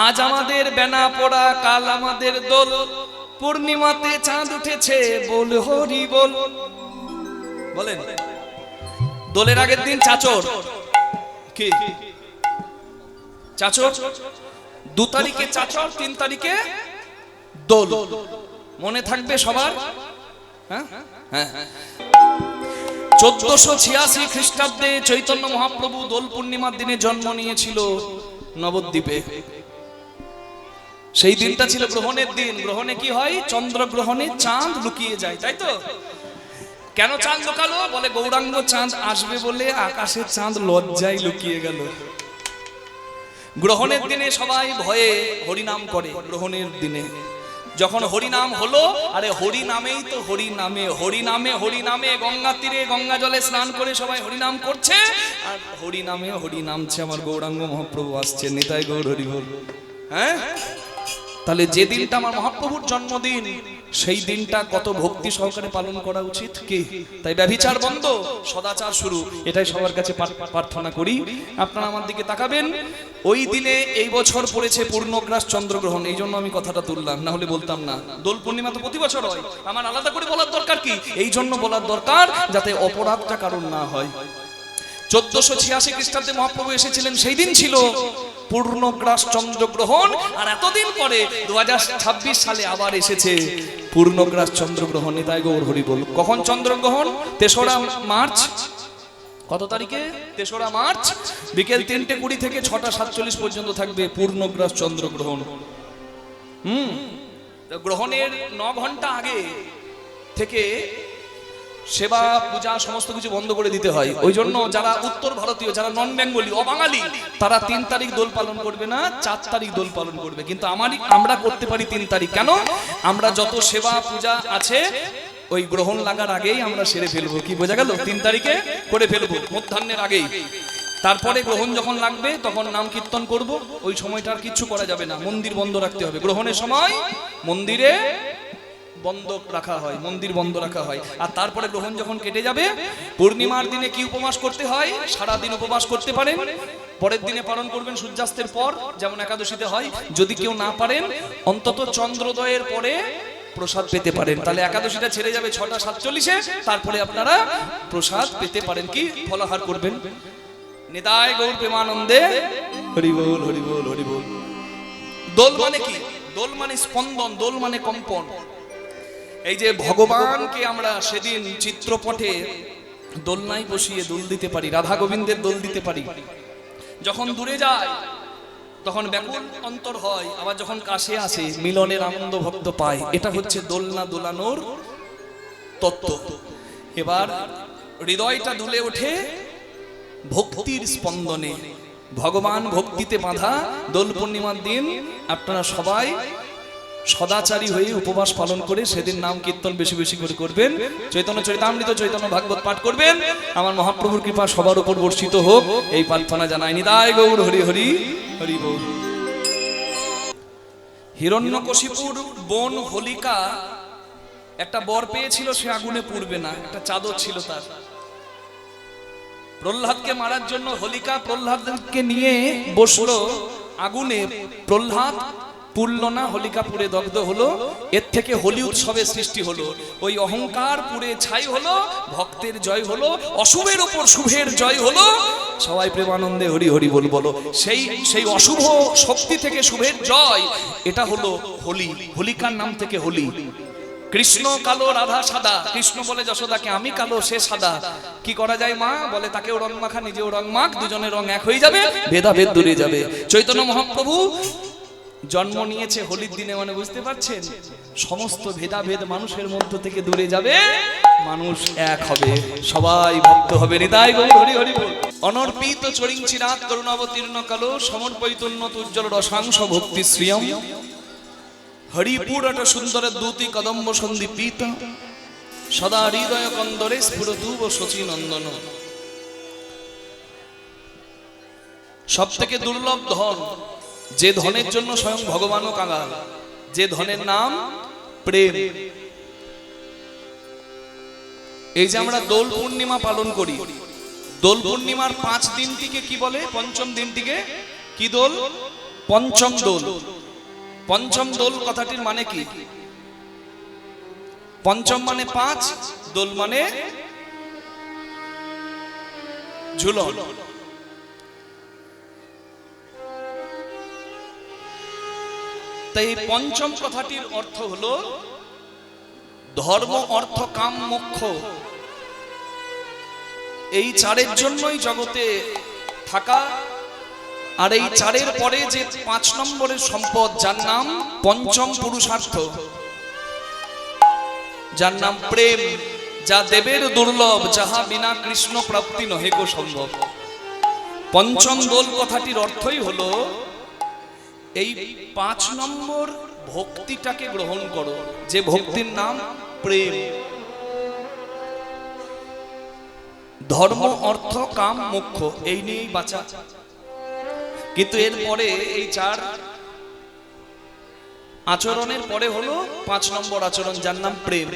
আজ আমাদের বেনা পড়া, কাল আমাদের দোল, পূর্ণিমাতে চাঁদ উঠেছে, বল হরি বল। বলেন, দোলের আগের দিন চাচর, কি চাচর? 2 তারিখে চাচর, 3 তারিখে দোল। মনে থাকবে সবার? হ্যাঁ হ্যাঁ। 1486 খ্রিস্টাব্দে চৈতন্য মহাপ্রভু দোল পূর্ণিমার দিনে জন্ম নিয়েছিল নবদ্বীপে। সেই দিনটা ছিল গ্রহণের দিন। গ্রহণে কি হয়? চন্দ্রগ্রহণে চাঁদ লুকিয়ে যায়, তাই তো? কেন চাঁদ লুকালো? বলে গৌরাঙ্গ চাঁদ আসবে বলে আকাশে চাঁদ লজ্জায় লুকিয়ে গেল। গ্রহণের দিনে সবাই ভয়ে হরিনাম করে। গ্রহণের দিনে যখন হরিনাম হলো, আরে হরি নামেই তো হরিনামে, হরিনামে হরিনামে গঙ্গা তীরে গঙ্গা জলে স্নান করে সবাই হরিনাম করছে, আর হরিনামে হরিনামছে আমার গৌরাঙ্গ মহাপ্রভু আসছে, নিতাই গৌর হরি বল। হ্যাঁ, তাহলে যে দিনটা আমার মহাপ্রভুর জন্মদিন, সেই দিনটা কত ভক্তি সহকারে পালন করা উচিত কি? তাই ব্যভিচার বন্ধ, সদাচার শুরু, এটাই সবার কাছে প্রার্থনা করি। আপনারা আমার দিকে তাকাবেন। ওই দিনে এই বছর পড়েছে পূর্ণগ্রাস চন্দ্রগ্রহণ, এই জন্য আমি কথাটা তুললাম, না হলে বলতাম না। দোল পূর্ণিমা তো প্রতি বছর হয়, আমার আলাদা করে বলার দরকার কি? এই জন্য বলার দরকার যাতে অপরাধটা কারণ না হয়। 1486 খ্রিস্টাব্দে মহাপ্রভু এসেছিলেন, সেই দিন ছিল পূর্ণগ্রাস চন্দ্রগ্রহণ। আর এতদিন পরে 2026 সালে আবার এসেছে পূর্ণগ্রাস চন্দ্রগ্রহণ। নিতাই গৌর হরি বল। কখন চন্দ্রগ্রহণ? 3রা মার্চ। কত তারিখে? 3রা মার্চ বিকেল 3:20 থেকে 6:47 পর্যন্ত থাকবে পূর্ণগ্রাস চন্দ্রগ্রহণ। গ্রহণের 9 ঘন্টা আগে থেকে সেবা পূজা সমস্ত কিছু বন্ধ করে দিতে হয়। ওই জন্য যারা উত্তর ভারতীয়, যারা নন বেঙ্গলি, অবাঙালি, তারা 3 তারিখ দোল পালন করবে না, 4 তারিখ দোল পালন করবে। কিন্তু আমরা করতে পারি 3 তারিখ। কেন? আমরা যত সেবা পূজা আছে ওই গ্রহণ লাগার আগেই আমরা সেরে ফেলবো। কি বোঝা গেল? 3 তারিখে করে ফেলবো, মধ্যাহ্নের আগেই। তারপরে গ্রহণ যখন লাগবে তখন নাম কীর্তন করব। ওই সময়টা আর কিচ্ছু করা যাবে না, মন্দির বন্ধ রাখতে হবে। গ্রহণের সময় মন্দিরে বন্ধ রাখা হয়, মন্দির বন্ধ রাখা হয়। আর তারপরে গ্রহণ যখন কেটে যাবে, পূর্ণিমার দিনে কি উপবাস করতে হয়? সারা দিন উপবাস করতে পারেন, পরের দিনে পালন করবেন সূর্যাস্তের পর, যেমন একাদশীতে হয়। যদি কেউ না পারেন, অন্তত চন্দ্রোদয়ের পরে প্রসাদ পেতে পারেন। তাহলে একাদশীটা ছেড়ে যাবে 6:47-এ, তারপরে আপনারা প্রসাদ পেতে পারেন। কি ফলাহার করবেন? নিতাই গৌর প্রেমানন্দে হরি বল, হরি বল, হরি বল। দোল মানে কি? দোল মানে স্পন্দন, দোল মানে কম্পন। এই যে ভগবানকে আমরা সেদিন চিত্রপটে দোলনায় বসিয়ে দোল দিতে পারি, রাধা গোবিন্দের দোল দিতে পারি। যখন দূরে যায় তখন ব্যাকুল অন্তর হয়, আবার যখন কাছে আসে মিলনের আনন্দ ভক্ত পায়। এটা হচ্ছে দোলনা দোলানোর তত্ত্ব। এবার হৃদয়টা দুলে ওঠে ভক্তির স্পন্দনে, ভগবান ভক্তিতে বাঁধা। দোল পূর্ণিমার দিন আপনারা সবাই সদাচারী হয়ে উপবাস পালন করে সেদিন নাম কীর্তন বেশি বেশি করে করবেন, চৈতন্য চরিতামৃত, চৈতন্য ভাগবত পাঠ করবেন। আমার মহাপ্রভুর কৃপা সবার উপর বর্ষিত হোক, এই প্রার্থনা জানাই। নিতাই গৌর হরি হরি হরি বল। হিরণ্যকশিপুর বোন হোলিকা একটা বর পেয়েছিল, সে আগুনে পুড়বে না, একটা চাদর ছিল তার। প্রহ্লাদকে মারার জন্য হোলিকা প্রহ্লাদকে নিয়ে বসলো আগুনে। প্রহ্লাদ পুড়ল না, হোলিকা পুড়ে দগ্ধ হলো। এর থেকে হোলি উৎসবের সৃষ্টি হলো। ওই অহংকার পুড়ে ছাই হলো, ভক্তের জয় হলো, অশুভের উপর শুভের জয় হলো। সবাই প্রেমানন্দে হরি হরি বল বলো। সেই অশুভ শক্তি থেকে শুভের জয়, এটা হলো হোলি। হোলিকার নাম থেকে হোলি। কৃষ্ণ কালো, রাধা সাদা। কৃষ্ণ বলে যশোদাকে, আমি কালো, সে সাদা, কি করা যায় মা? বলে তাকেও রং মাখা, নিজেও রং মাখ, দুজনের রং এক হয়ে যাবে, ভেদাভেদ দূরে যাবে। চৈতন্য মহাপ্রভু জন্ম নিয়েছে হোলির দিনে, মানে বুঝতে পারছেন, সমস্ত ভেদাভেদ মানুষের মধ্য থেকে দূরে যাবে, মানুষ এক হবে, সবাই ভক্ত হবে। নিতাই গৌর হরি হরি বল। অনর্পিত চরিঞ্চিরাত করুণাবতীর্ণ কালো, সমর্পয়িতোন্নত উজ্জ্বল রসাংশ ভক্তি শ্রিয়ম, হরিপুরট সুন্দর দূতি কদম্ব সন্দীপিত, সদা হৃদয় কন্দরে স্ফুরতুব শচী নন্দন। সব থেকে দুর্লভ ধন, যে ধনের জন্য স্বয়ং ভগবানও কাঙাল, যে ধনের নাম প্রেম। এই যে আমরা দোল পূর্ণিমা পালন করি, দোল পূর্ণিমার 5 দিনটিকে কি বলে? পঞ্চম দিনটিকে কি দোল? পঞ্চম দোল। পঞ্চম দোল কথাটির মানে কি? পঞ্চম মানে 5, দোল মানে ঝুলন। তাই পঞ্চম কথাটির অর্থ হলো ধর্ম, অর্থ, কাম, মোক্ষ। এই চারের জন্যই জগতে থাকা। আর এই চারের পরে যে 5 নম্বরের সম্পদ, যার নাম পঞ্চম পুরুষার্থ, যার নাম প্রেম, যা দেবের দুর্লভ, যাহা বিনা কৃষ্ণ প্রাপ্তি নহে কো সম্ভব। পঞ্চম দোল কথাটির অর্থই হলো এই 5 নম্বর ভক্তিটাকে গ্রহণ করো, যে ভক্তির নাম প্রেম। ধর্ম, অর্থ, কাম, মোক্ষ, এই নিয়েই বাঁচা। কিন্তু এরপরে এই 4 আচরণের পরে হলো 5 নম্বর আচরণ, যার নাম প্রেম।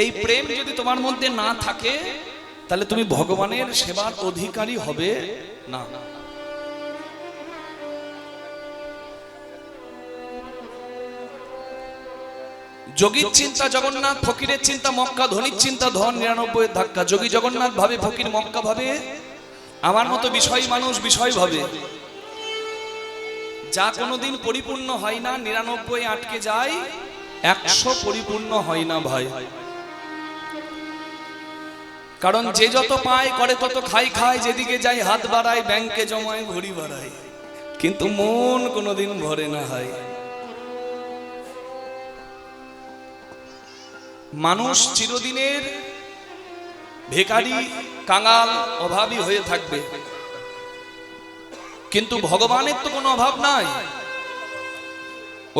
এই প্রেম যদি তোমার মধ্যে না থাকে তাহলে তুমি ভগবানের সেবার অধিকারী হবে না। যোগীর চিন্তা জগন্নাথ, ফকিরের চিন্তা মক্কা, ধনীর চিন্তা ধন 99 ধাক্কা। যোগী জগন্নাথ ভাবে, ফকির মক্কা ভাবে, আমার মতো বিষয় মানুষ বিষয় ভাবে। যা কোনোদিন পরিপূর্ণ হয় না, 99 আটকে যায়, 100 পরিপূর্ণ হয় না ভাই। কারণ যে যত পায় করে তত খায়, যেদিকে যায় হাত বাড়ায়, ব্যাংকে জমায় ভরি বাড়ায়, কিন্তু মন কোনোদিন ভরে না হয়। মানুষ চিরদিনের ভিখারি, কাঙাল, অভাবী হয়ে থাকবে, কিন্তু ভগবানের তো কোনো অভাব নাই।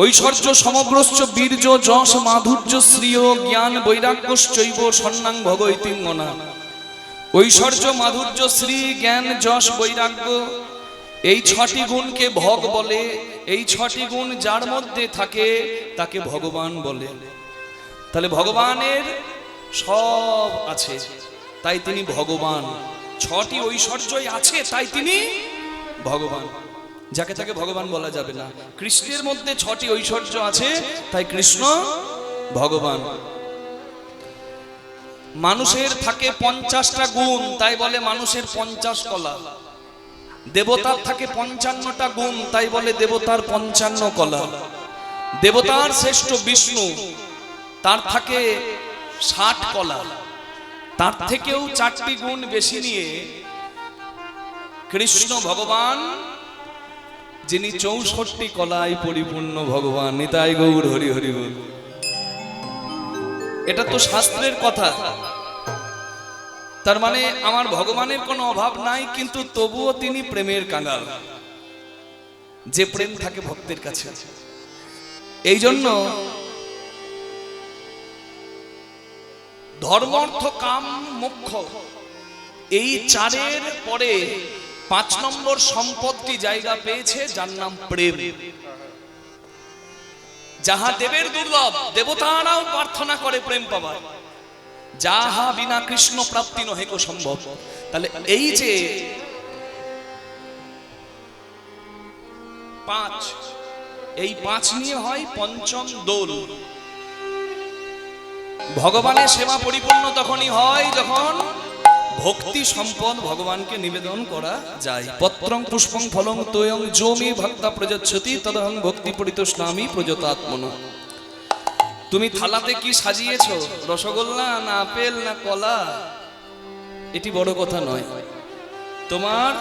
ঐশ্বর্য সমগ্রস্য বীর্য যশ মাধুর্য শ্রিয় জ্ঞান বৈরাগ্যশ্চৈব সন্নাং ভগৈতিঙ্গনা। ঐশ্বর্য, মাধুর্য, শ্রী, জ্ঞান, যশ, বৈরাগ্য, এই 6টি গুণকে ভগ বলে। এই 6টি গুণ যার মধ্যে থাকে তাকে ভগবান বলে। তাহলে ভগবানের সব আছে, তাই তিনি ভগবান। 6টি ঐশ্বর্যই আছে, তাই তিনি ভগবান। যাকে তাকে ভগবান বলা যাবে না। কৃষ্ণের মধ্যে 6টি ঐশ্বর্য আছে, তাই কৃষ্ণ ভগবান। মানুষের থাকে 50টা গুণ, তাই বলে মানুষের 50 কলা। দেবতার থাকে 55টা গুণ, তাই বলে দেবতার 55 কলা। দেবতার শ্রেষ্ঠ বিষ্ণু, তার থাকে 60 কলা। তার থেকেও 4টি গুণ বেশি নিয়ে কৃষ্ণ ভগবান, যিনি 64 কলায় পরিপূর্ণ ভগবান। নিতাই গৌর হরি হরি বল। এটা তো শাস্ত্রের কথা। তার মানে আমার ভগবানের কোনো অভাব নাই, কিন্তু তবুও তিনি প্রেমের কাঙাল। যে প্রেম থাকে ভক্তের কাছে। এই জন্য ধর্ম, অর্থ, কাম, মোক্ষ, এই 4-এর পরে 5 নম্বর সম্পদটি জায়গা পেয়েছে, যার নাম প্রেম। যাহা দেবের দুর্লভ, দেবতারাও প্রার্থনা করে প্রেম পাবার, যাহা বিনা কৃষ্ণ প্রাপ্তি নহে কো সম্ভব। তাহলে এই যে 5, এই 5 নিয়ে হয় পঞ্চম দোল। ভগবানের সেবা পরিপূর্ণ তখনই হয় যখন ভক্তি সম্পদ ভগবানকে নিবেদন করা যায়। পত্রং পুষ্পং ফলং তোয়ং যো মে ভক্তা প্রযচ্ছতি তদহং ভক্তি পরিতোষ্ণামি প্রযতাত্মনো। তুমি থালাতে কি সাজিয়েছো, রসগোল্লা না আপেল না কলা, এটি বড় কথা নয়। তোমার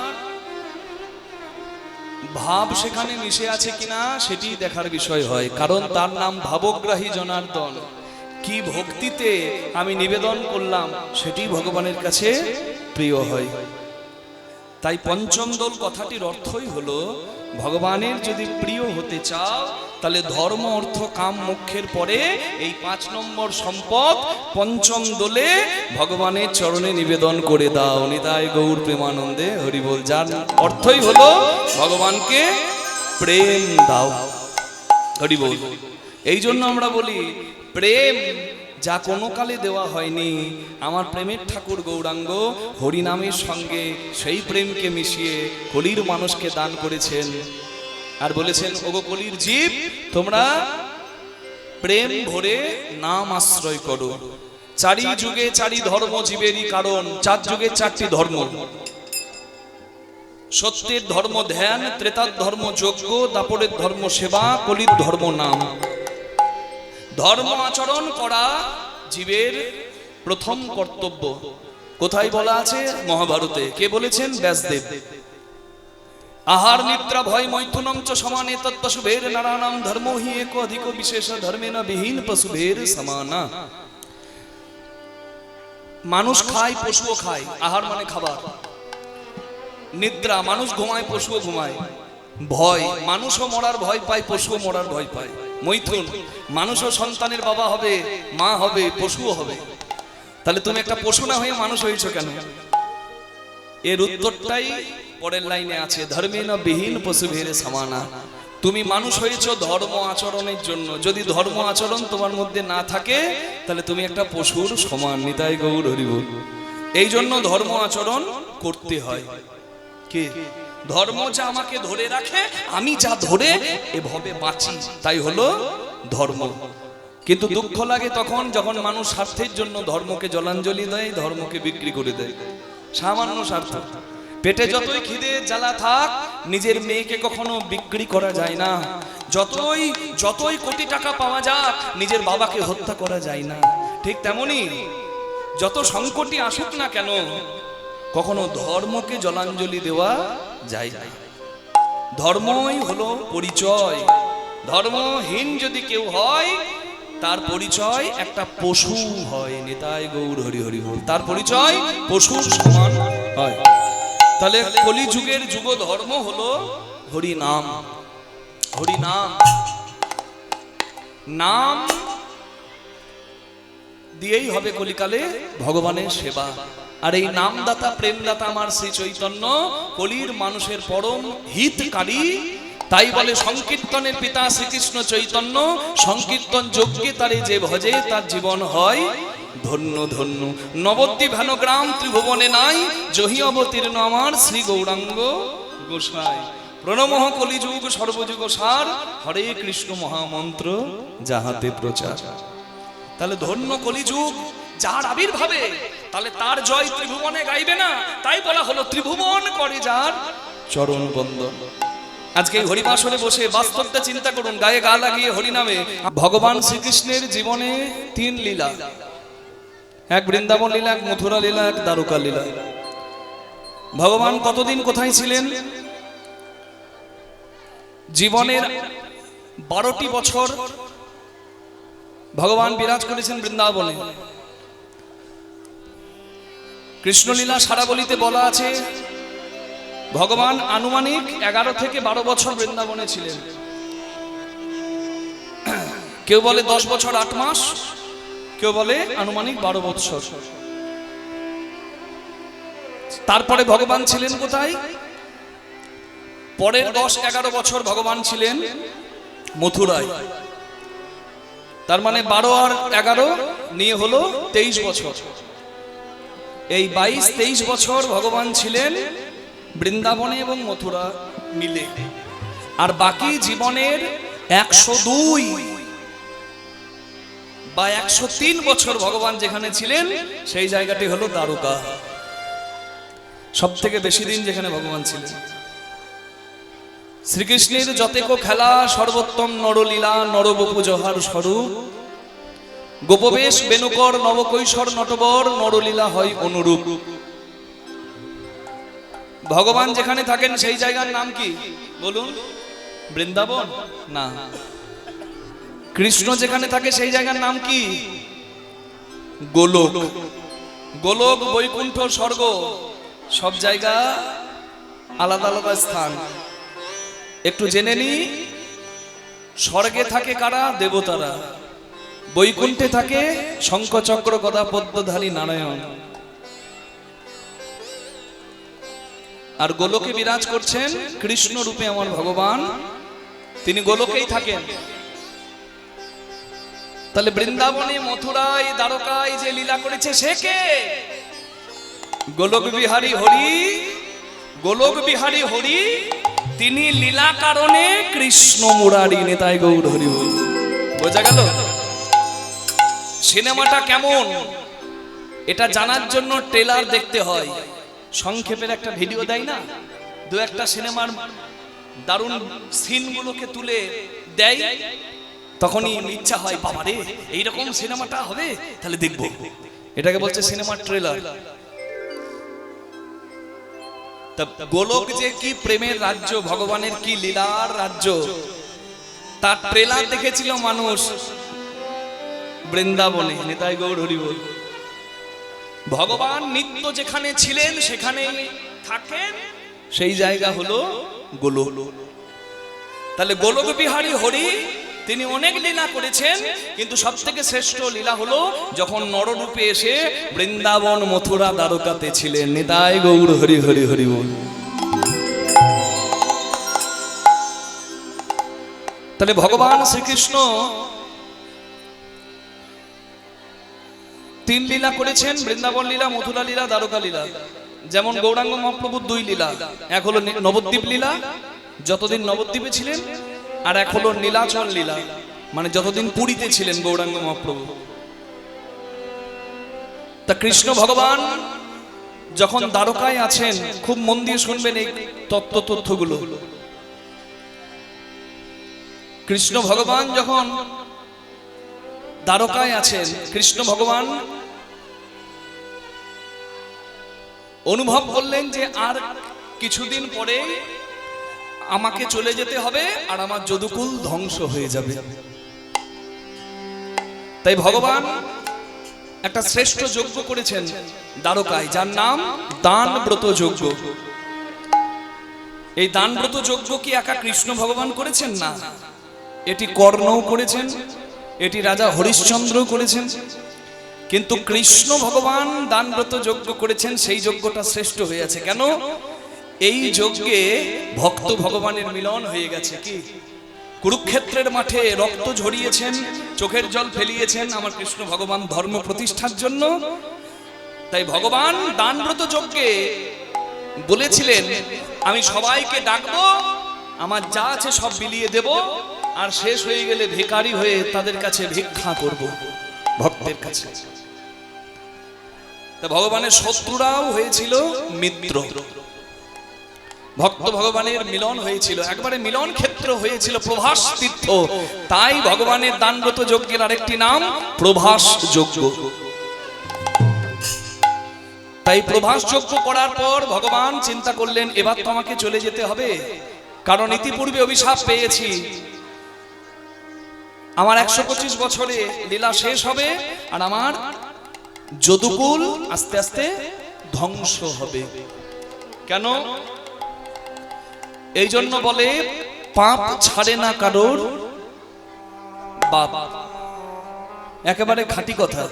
ভাব সেখানে মিশে আছে কিনা সেটি দেখার বিষয় হয়। কারণ তার নাম ভাবগ্রাহী জনার্দন। কি ভক্তিতে আমি নিবেদন করলাম সেটি ভগবানের কাছে প্রিয় হয়। তাই পঞ্চম দোল কথাটির অর্থই হলো, ভগবানের যদি প্রিয় হতে চাও তাহলে ধর্ম, অর্থ, কাম, মোক্ষের পরে এই 5 নম্বর সম্পদ পঞ্চম দোলে ভগবানের চরণে নিবেদন করে দাও। নিতাই গৌর প্রেমানন্দে হরি বল। যার অর্থই হলো ভগবানকে প্রেম দাও। হরি বল। এই জন্য আমরা বলি প্রেম যা কোনো কালে দেওয়া হয়নি, আমার প্রেমের ঠাকুর গৌরাঙ্গ হরিনামের সঙ্গে সেই প্রেমকে মিশিয়ে কলির মানুষকে দান করেছেন। আর বলেছেন, ওগো কলির জীব, তোমরা প্রেম ভরে নাম আশ্রয় করো। চারি যুগে চারি ধর্ম জীবেরই কারণ, চার যুগে চারটি ধর্ম। সত্যের ধর্ম ধ্যান, ত্রেতার ধর্ম যজ্ঞ, দাপরের ধর্ম সেবা, কলির ধর্ম নাম। ধর্ম আচরণ করা জীবের প্রথম কর্তব্য। কোথায় বলা আছে? মহাভারতে। কে বলেছেন? ব্যাসদেব। আহার নিদ্রা ভয় মৈথুনং চ সমানে তৎপশুভের নারায়ণাম ধর্ম হি এক অধিক বিশেষ ধর্মেন বিহীন পশুভের সমানা। মানুষ খায়, পশুও খায়। আহার মানে খাবার। নিদ্রা, মানুষ ঘুমায়, পশুও ঘুমায়। ভয়, মানুষও মরার ভয় পায়, পশুও মরার ভয় পায়। মৈথুন, মানুষও সন্তানের বাবা হবে, মা হবে, পশুও হবে। তাহলে তুমি একটা পশু না হয়ে মানুষ হয়েছো কেন? এর উত্তরটাই পরের লাইনে আছে, ধর্মেন বিহীন পশুভের সমানা। তুমি মানুষ হয়েছো ধর্ম আচরণের জন্য। যদি ধর্ম আচরণ তোমার মধ্যে না থাকে, তাহলে তুমি একটা পশুর সমান। নিতাই গৌর হরি বল। এই জন্য ধর্ম আচরণ করতে হয়। কে? ধর্ম যা আমাকে ধরে রাখে, আমি যা ধরে এভাবে বাঁচি, তাই হলো ধর্ম। কিন্তু দুঃখ লাগে তখন যখন মানুষ স্বার্থের জন্য ধর্মকে জলাঞ্জলি দেয়, ধর্মকে বিক্রি করে দেয়। সামান্য স্বার্থ। পেটে যতই খিদে জ্বালা থাক, নিজের মেয়েকে কখনো বিক্রি করা যায় না। যতই কোটি টাকা পাওয়া যাক, নিজের বাবাকে হত্যা করা যায় না। ঠিক তেমনি যত সংকটই আসুক না কেন, কখনো ধর্মকে জলাঞ্জলি দেওয়া যায় না। ধর্মই হলো পরিচয়। ধর্মহীন যদি কেউ হয়, তার পরিচয় একটা পশু হয়। নিতাই গৌর হরি হরি বল। তার পরিচয় পশুর সমান হয়। তাহলে কলিযুগের যুগ ধর্ম হলো হরি নাম। হরি নাম, নাম দিয়েই হবে কলিকালে ভগবানের সেবা। আর এই নামদাতা প্রেমদাতা আমার শ্রী চৈতন্য কলির মানুষের পরম হিতকারী। তাই বলে সংকীর্তনের পিতা শ্রীকৃষ্ণ চৈতন্য, সংকীর্তন যজ্ঞে তারে যে ভজে, তার জীবন হয় ধন্য ধন্য। নবদ্বীপ হেন গ্রাম ত্রিভুবনে নাই, জহি অবতীর্ণ আমার শ্রী গৌরাঙ্গ গোসাই। প্রণমঃ কলিযুগ সর্বযুগ সার, হরে কৃষ্ণ মহামন্ত্র যাহাতে প্রচার। তাহলে ধন্য কলিযুগ যার আবির্ভাবে, তাহলে তার জয় ত্রিভুবনে গাইবে না? তাই বলা হলো ত্রিভুবন করে যার চরণ বন্দন। আজকে এই হরিবাসরে বসে বাস্তবটা চিন্তা করুন, গায়ে গা লাগিয়ে হরিনামে। ভগবান শ্রীকৃষ্ণের জীবনে 3 লীলা, এক বৃন্দাবন লীলা, এক মথুরা লীলা, এক দ্বারকা লীলা। ভগবান কতদিন কোথায় ছিলেন? জীবনের 12টি বছর ভগবান বিরাজ করেছেন বৃন্দাবনে। কৃষ্ণলীলা সারাবলিতে বলা আছে ভগবান আনুমানিক 11 থেকে 12 বছর বৃন্দাবনে ছিলেন। কেউ বলে 10 বছর 8 মাস, কেউ বলে আনুমানিক 12 বছর। তারপরে ভগবান ছিলেন কোথায়? পরের 10-11 বছর ভগবান ছিলেন মথুরায়। তার মানে 12 আর 11 নিয়ে হলো 23 বছর। এই 22-23 বছর ভগবান ছিলেন বৃন্দাবনে এবং মথুরা মিলে। আর বাকি জীবনের 102 বা 103 বছর ভগবান যেখানে ছিলেন, সেই জায়গাটি হলো দ্বারকা। সব থেকে বেশি দিন যেখানে ভগবান ছিলেন। শ্রীকৃষ্ণের যতেক খেলা, সর্বোত্তম নরলীলা, নরবপু জহার স্বরূপ, গোপবেশ বেনুকর নবকৈশোর নটবর, নরলীলা হয় অনুরূপ। ভগবান যেখানে থাকেন সেই জায়গার নাম কি বলুন? বৃন্দাবন না। কৃষ্ণ যেখানে থাকে সেই জায়গার নাম কি? গোলক। গোলক, বৈকুণ্ঠ, স্বর্গ, সব জায়গা আলাদা আলাদা স্থান। একটু জেনে নি, স্বর্গে থাকে কারা? দেবতারা। বৈকুণ্ঠে থাকে শঙ্খ চক্র গদা পদ্মধারী নারায়ণ। আর গোলকে বিরাজ করছেন কৃষ্ণ রূপে আমার ভগবান, তিনি গোলকেই থাকেন। তাহলে বৃন্দাবনে, মথুরায়, দ্বারকায় যে লীলা করেছে সে কে? গোলক বিহারী হরি। গোলক বিহারী হরি তিনি লীলা কারণে কৃষ্ণ মুরারি নেতাই গৌর হরি বল। বোঝা গেল সিনেমাটা কেমন? এটা জানার জন্য ট্রেলার দেখতে হয়, সংক্ষেপের একটা ভিডিও দেয় না, দু একটা সিনেমার দারুণ সিনগুলোকে তুলে দেয়, তখনই ইচ্ছা হয় বাবা রে এইরকম সিনেমাটা হবে তাহলে দেখবো। এটাকে বলছে সিনেমার ট্রেলার। তা গোলক যে কি প্রেমের রাজ্য, ভগবানের কি লীলার রাজ্য, তার ট্রেলার দেখেছিল মানুষ বৃন্দাবনে। নিতাই গৌর হরি বল। ভগবান নিত্য যেখানে ছিলেন সেখানে থাকেন, সেই জায়গা হলো গোলক। তাহলে গোলক বিহারী হরি তিনি অনেক লীলা করেছেন, কিন্তু সব থেকে শ্রেষ্ঠ লীলা হলো যখন নররূপে এসে বৃন্দাবন মথুরা দ্বারকাতে ছিলেন। নিতাই গৌর হরি হরি হরি বল। তাহলে ভগবান শ্রীকৃষ্ণ তিন লীলা করেছেন, বৃন্দাবন লীলা, মথুরা লীলা, দ্বারকা লীলা। যেমন গৌরাঙ্গ মহাপ্রভুর দুই লীলা, এক হলো নবদ্বীপ লীলা যতদিন নবদ্বীপে ছিলেন, আর এক হলো নীলাচল লীলা মানে যতদিন পুরীতে ছিলেন গৌরাঙ্গ মহাপ্রভু। তা কৃষ্ণ ভগবান যখন দ্বারকায় আছেন, খুব মন দিয়ে শুনবেন এই তথ্যগুলো। কৃষ্ণ ভগবান যখন দ্বারকায় আছেন, কৃষ্ণ ভগবান অনুভব করলেন যে আর কিছুদিন পরে আমাকে চলে যেতে হবে আর আমার যদুকুল ধ্বংস হয়ে যাবে। তাই ভগবান একটা শ্রেষ্ঠ যজ্ঞ করেছেন দ্বারকায়, যার নাম দানব্রত যজ্ঞ। এই দানব্রত যজ্ঞ কি একা কৃষ্ণ ভগবান করেছেন? না, এটি কর্ণও করেছেন, এটি রাজা হরিশ্চন্দ্র করেছেন, কিন্তু কৃষ্ণ ভগবান দানব্রত যজ্ঞ করেছেন। সেই যজ্ঞটা শ্রেষ্ঠ হয়ে আছে কেন? এই যজ্ঞে ভক্ত ভগবানের মিলন হয়ে গেছে। কি কুরুক্ষেত্রের মাঠে রক্ত ঝরিয়েছেন, চোখের জল ফেলিয়েছেন আমার কৃষ্ণ ভগবান ধর্ম প্রতিষ্ঠার জন্য। তাই ভগবান দানব্রত যজ্ঞে বলেছিলেন আমি সবাইকে ডাকবো, আমার যা আছে সব বিলিয়ে দেব, আর শেষ হয়ে গেলে ভিখারি হয়ে তাদের কাছে ভিক্ষা করব ভক্তের কাছে। তা ভগবানের শত্রুরাও হয়েছিল মিত্র, ভক্ত ভগবানের মিলন হয়েছিল, একবারে মিলন ক্ষেত্র হয়েছিল প্রভাস তীর্থ। তাই ভগবানের দানব্রত যজ্ঞের আরেকটি নাম প্রভাস যজ্ঞ। তাই প্রভাস যজ্ঞ করার পর ভগবান চিন্তা করলেন এবার তো আমাকে চলে যেতে হবে, কারণ ইতিপূর্বে অভিশাপ পেয়েছি, আমার 125 বছরে লীলা শেষ হবে আর আমার যদুকুল আস্তে আস্তে ধ্বংস হবে। কেন? এই জন্য বলে পাপ ছাড়ে না কারোর বাপ, একেবারে খাঁটি কথা।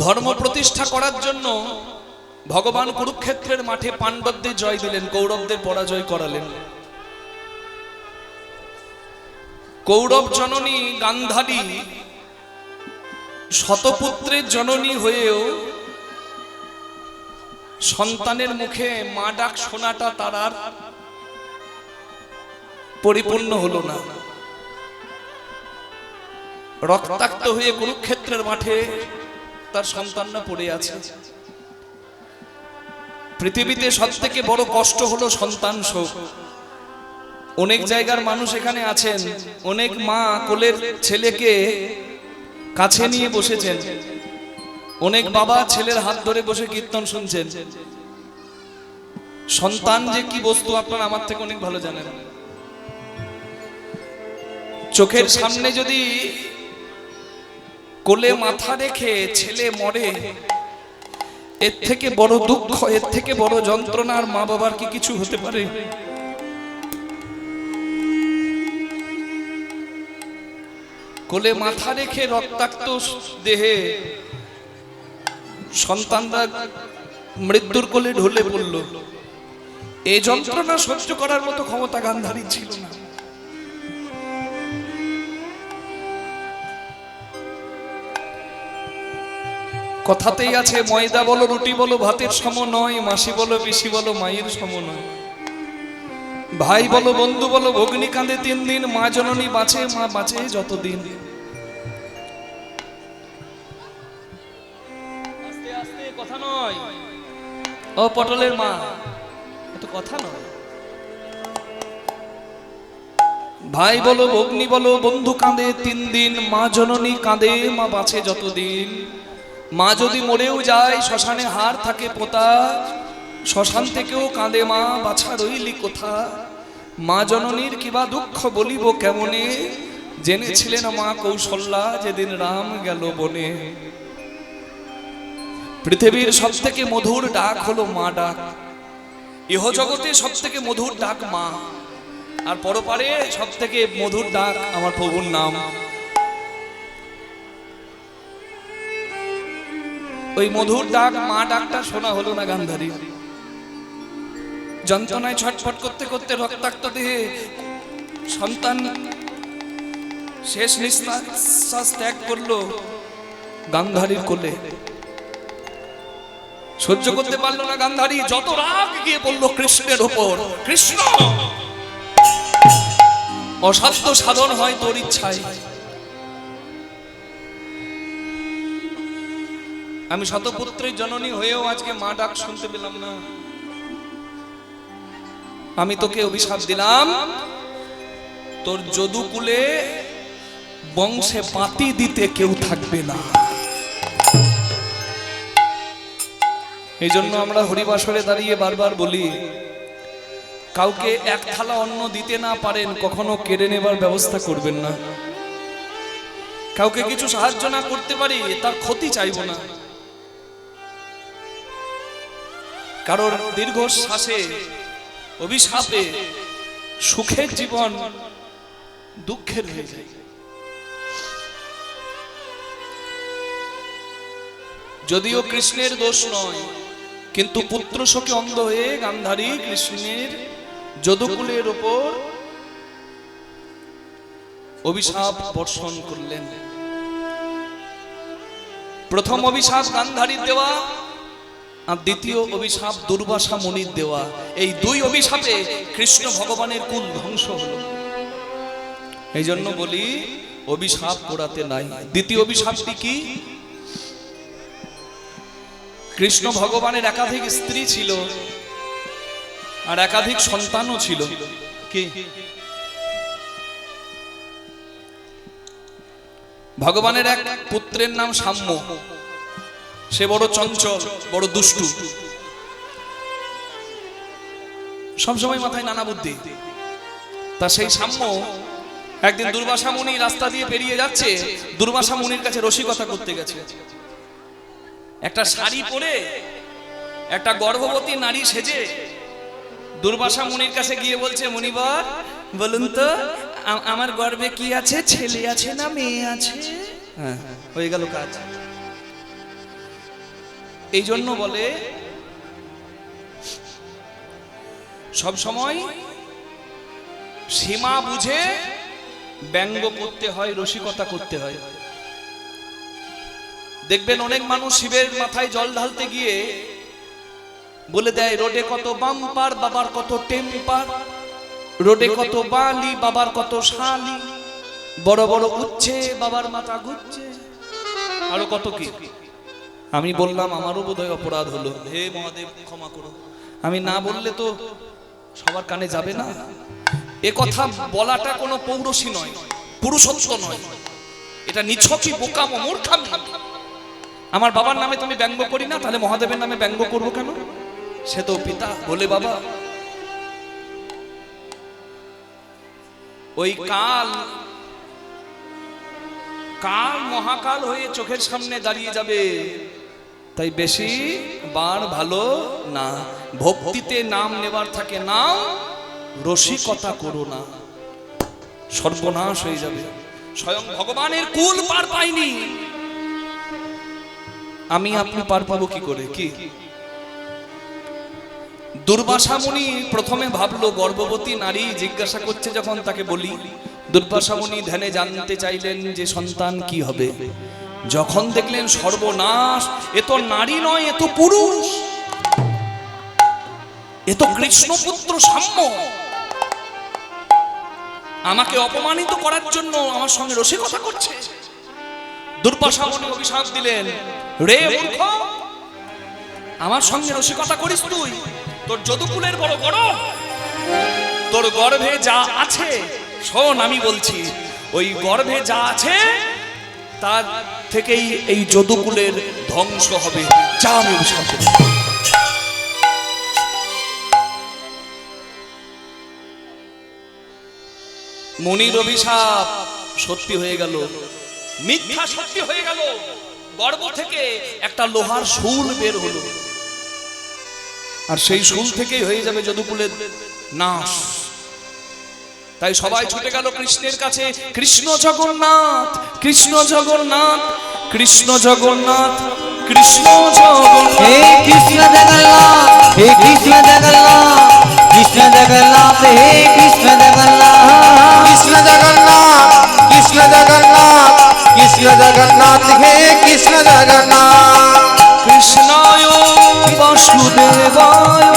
ধর্ম প্রতিষ্ঠা করার জন্য ভগবান কুরুক্ষেত্রের মাঠে পাণ্ডবদের জয় দিলেন, কৌরবদের পরাজয় করালেন। কৌরব জননী গান্ধারী শতপুত্রের জননী হয়েও সন্তানের মুখে মা ডাক শোনাটা তার আর পরিপূর্ণ হলো না। রক্তাক্ত হয়ে কুরুক্ষেত্রের মাঠে তার সন্তানরা পড়ে আছে। পৃথিবীতে সবথেকে বড় কষ্ট হলো সন্তান শোক। অনেক জায়গার মানুষ এখানে আছেন, অনেক মা কোলের ছেলেকে কাছে নিয়ে বসেছেন, অনেক বাবা ছেলের হাত ধরে বসে কীর্তন শুনছেন। সন্তান যে কি বস্তু আপনারা আমার থেকে অনেক ভালো জানেন। চোখের সামনে যদি কোলে মাথা রেখে ছেলে মরে, এর থেকে বড় দুঃখ, এর থেকে বড় যন্ত্রণার মা বাবার কি কিছু হতে পারে? কোলে মাথা রেখে রক্তাক্ত দেহে সন্তানরা মৃত্যুর কোলে ঢলে পড়ল, এই যন্ত্রণা সহ্য করার মতো ক্ষমতা গান্ধারী ছিল না। কথাতেই আছে, ময়দা বলো রুটি বলো ভাতের সম নয়, মাসি বলো পিসি বলো মায়ের সম নয়। ভাই বলো বন্ধু বলো ভগ্নী কাঁদে 3 দিন, মা জননী বাঁচে, মা বাঁচে যতদিন। আস্তে আস্তে, কথা নয়। ও পটলের মা, এত কথা নয়। ভাই বলো ভগ্নী বলো বন্ধু কাঁদে 3 দিন, মা জননী কাঁদে, মা বাঁচে যতদিন। মা যদি মরেও যায় শ্মশানে হাড় থাকে পোতা, শ্মশান থেকেও কাঁদে মা, বাছা রইলি কোথা। মা জননীর কিবা দুঃখ বলিব কেমনে, জেনেছিলেন মা কৌশল্যা যেদিন রাম গেল বনে। পৃথিবীর সব থেকে মধুর ডাক হলো মা ডাক। ইহ জগতে সব থেকে মধুর ডাক মা, আর পরপারে সব থেকে মধুর ডাক আমার প্রভুর নাম। ওই মধুর ডাক মা ডাকটা শোনা হলো না গান্ধারী। যন্ত্রণায় ছটফট করতে করতে রক্তাক্ত দেহে সন্তান শেষ নিঃশ্বাস ত্যাগ করলো গান্ধারীর কোলে। সহ্য করতে পারলো না গান্ধারী, যত রাগ গিয়ে পড়লো কৃষ্ণের উপর। কৃষ্ণ, অসাধ্য সাধন হয় তোর ইচ্ছায়। আমি শতপুত্রের জননী হয়েও আজকে মা ডাক শুনতে পেলাম না। আমি তোকে অভিশাপ দিলাম, তোর যদুকুলে বংশে পাতি দিতে কেউ থাকবে না। এই জন্য আমরা হরিবাসরে দাঁড়িয়ে বারবার বলি, কাউকে এক থালা অন্ন দিতে না পারেন কখনো কেড়ে নেবার ব্যবস্থা করবেন না। কাউকে কিছু সাহায্য না করতে পারি তার ক্ষতি চাইব না। কারোর দীর্ঘশ্বাসে অভিশাপে সুখের জীবন দুঃখের হয়ে যায়। যদিও কৃষ্ণের দোষ নয়, কিন্তু পুত্র শোকে অন্ধ হয়ে গান্ধারী কৃষ্ণের যদুকুলের উপর অভিশাপ বর্ষণ করলেন। প্রথম অভিশাপ গান্ধারীর দেওয়া, আর দ্বিতীয় অভিশাপ দুর্বাসা মুনির দেওয়া। এই দুই অভিশাপে কৃষ্ণ ভগবানের কুল ধ্বংস হলো। এই জন্য বলি অভিশাপ পোড়াতে নাই। দ্বিতীয় অভিশাপটি কি? কৃষ্ণ ভগবানের একাধিক স্ত্রী ছিল আর একাধিক সন্তানও ছিল। কি? ভগবানের এক পুত্রের নাম সাম্য। সে বড় চঞ্চল, বড় দুষ্টু, সবসময় মাথায় নানা বুদ্ধি। তা সেই সাম্য একদিন দুর্বাসা মুনি রাস্তা দিয়ে পেরিয়ে যাচ্ছে, দুর্বাসা মুনির কাছে রসিকতা করতে গেছে। একটা শাড়ি পরে একটা গর্ভবতী নারী সেজে দুর্বাসা মুনির কাছে গিয়ে বলছে, মুনিবর বলুন তো আমার গর্ভে কি আছে, ছেলে আছে না মেয়ে আছে? হ্যাঁ, হয়ে গেল কাজ। এই জন্য বলে সব সময় সীমা বুঝে ব্যঙ্গ করতে হয়, রসিকতা করতে হয়। দেখবেন অনেক মানুষ শিবের মাথায় জল ঢালতে গিয়ে বলে দেয়, রোডে কত বাম্পার, বাবার কত টেম্পার, রোডে কত বালি, বাবার কত শালি, বড় বড় উচ্ছে, বাবার মাথা ঘুরছে, আরো কত কি। আমি বললাম আমারও বোধহয় অপরাধ হলো, হে মহাদেব ক্ষমা করো। আমি না বললে তো সবার কানে যাবে না। এ কথা বলাটা কোনো পৌরসী নয়, পুরুষত্ব নয়, এটা নিছকই বোকামো, মূর্খামি। আমার বাবার নামে তুমি ব্যঙ্গ করি না, তাহলে মহাদেবের নামে ব্যঙ্গ করবো কেন? সে তো পিতা বলে বাবা। ওই কাল কাল মহাকাল হয়ে চোখের সামনে দাঁড়িয়ে যাবে, তাই বেশি বার ভালো না। ভক্তিতে নাম নেবার থাকে নাম, রসিকতা করো না, সর্বনাশ হয়ে যাবে। স্বয়ং ভগবানের কুল পার পাইনি, আমি আপনি পার পাবো কি করে? কি দুর্বাসা মুনি প্রথমে ভাবলো গর্ভবতী নারী, জিজ্ঞাসা করছে যখন তাকে বলি, দুর্বাসা মুনি ধ্যানে জানতে চাইলেন যে সন্তান কি হবে। যখন দেখলেন সর্বনাশ, এ তো নারী নয়, এ তো পুরুষ, এ তো কৃষ্ণপুত্র সাম্য, আমাকে অপমানিত করার জন্য আমার সঙ্গে রসিকতা করছে। দুর্বাসা মুনি অভিশাপ দিলেন, রে মূর্খ, আমার সঙ্গে রসিকতা করিস তুই? তোর যদুকুলের বড় বড়, তোর গর্ভে যা আছে, শোন আমি বলছি, ওই গর্ভে যা আছে তার থেকেই এই যদুকুলের ধ্বংস হবে। যা, আমি অভিশাপ দিলাম। মুনির অভিশাপ সত্যি হয়ে গেল, মিথ্যা সত্যি হয়ে গেল। গর্ভ থেকে একটা লোহার শুল বের হলো, আর সেই শুল থেকেই হয়ে যাবে যদুকুলের নাশ। তাই সবাই ছুটে গেল কৃষ্ণের কাছে, কৃষ্ণ জগন্নাথ, কৃষ্ণ জগন্নাথ, কৃষ্ণ জগন্নাথ, কৃষ্ণ জগন্নাথ, হে কৃষ্ণ জগন্নাথ, হে কৃষ্ণ জগন্নাথ, কৃষ্ণ জগন্নাথ, হে কৃষ্ণ জগন্নাথ, কৃষ্ণ জগন্নাথ, কৃষ্ণ জগন্নাথ, কৃষ্ণ জগন্নাথ, হে কৃষ্ণ জগন্নাথ। কৃষ্ণায় বাসুদেবায়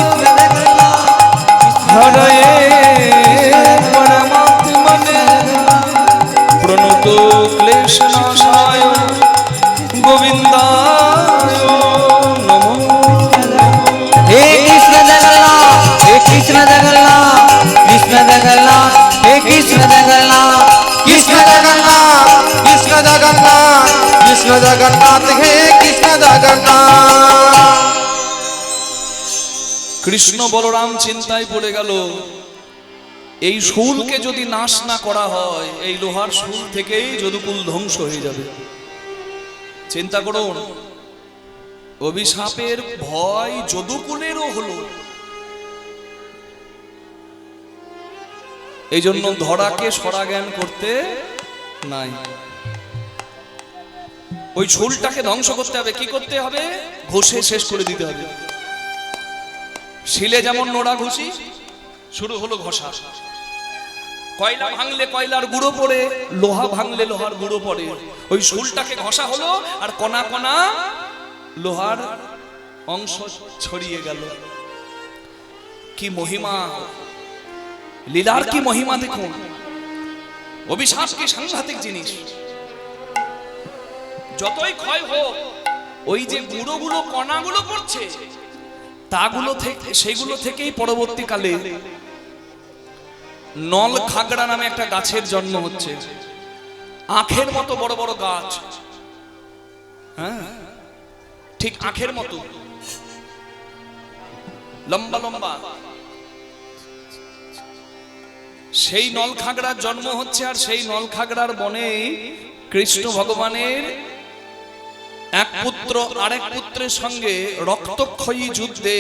হরয়ে পরমাত্মনে প্রণত ক্লেশনাশায় গোবিন্দায় নমো। হে কৃষ্ণ জগন্নাথ, হে কৃষ্ণ জগন্নাথ, কৃষ্ণ জগন্নাথ, হে কৃষ্ণ জগন্নাথ, কৃষ্ণ জগন্নাথ, কৃষ্ণ জগন্নাথ, কৃষ্ণ জগন্নাথ, হে কৃষ্ণ জগন্নাথ। কৃষ্ণ বলরাম চিন্তায় পড়ে গেল, এই শুলকে যদি নাশ না করা হয়, এই লোহার শুল থেকেই যদুকুল ধ্বংস হয়ে যাবে। চিন্তা করুন, অভিশাপের ভয় যদুকুলেরও হলো। এই জন্য ধরাকে সরা জ্ঞান করতে নাই। ওই শুলটাকে ধ্বংস করতে হবে। কি করতে হবে? ঘষে শেষ করে দিতে হবে। শিলে যেমন নোড়া ঘুষি, শুরু হলো ঘষা। কয়লা ভাঙলে কয়লার গুঁড়ো পড়ে, লোহা ভাঙলে লোহার গুঁড়ো পড়ে। ওই শুলটাকে ঘষা হলো, আর কণা কণা লোহার অংশ ছড়িয়ে গেল। কি মহিমা, লীলার কি মহিমা দেখুন। অভিশাপ কি সাংঘাতিক জিনিস। যতই ক্ষয় হোক, ওই যে গুঁড়োগুলো কণাগুলো পড়ছে, তাগুলো থেকে, সেগুলো থেকেই পরবর্তীকালে নল খাগড়া নামে একটা গাছের জন্ম হচ্ছে। আখের মতো বড় বড় গাছ, হ্যাঁ ঠিক আখের মতো লম্বা লম্বা, সেই নল খাগড়ার জন্ম হচ্ছে। আর সেই নল খাগড়ার বনে কৃষ্ণ ভগবানের এক পুত্র আরেক পুত্রের সঙ্গে রক্তক্ষয়ী যুদ্ধে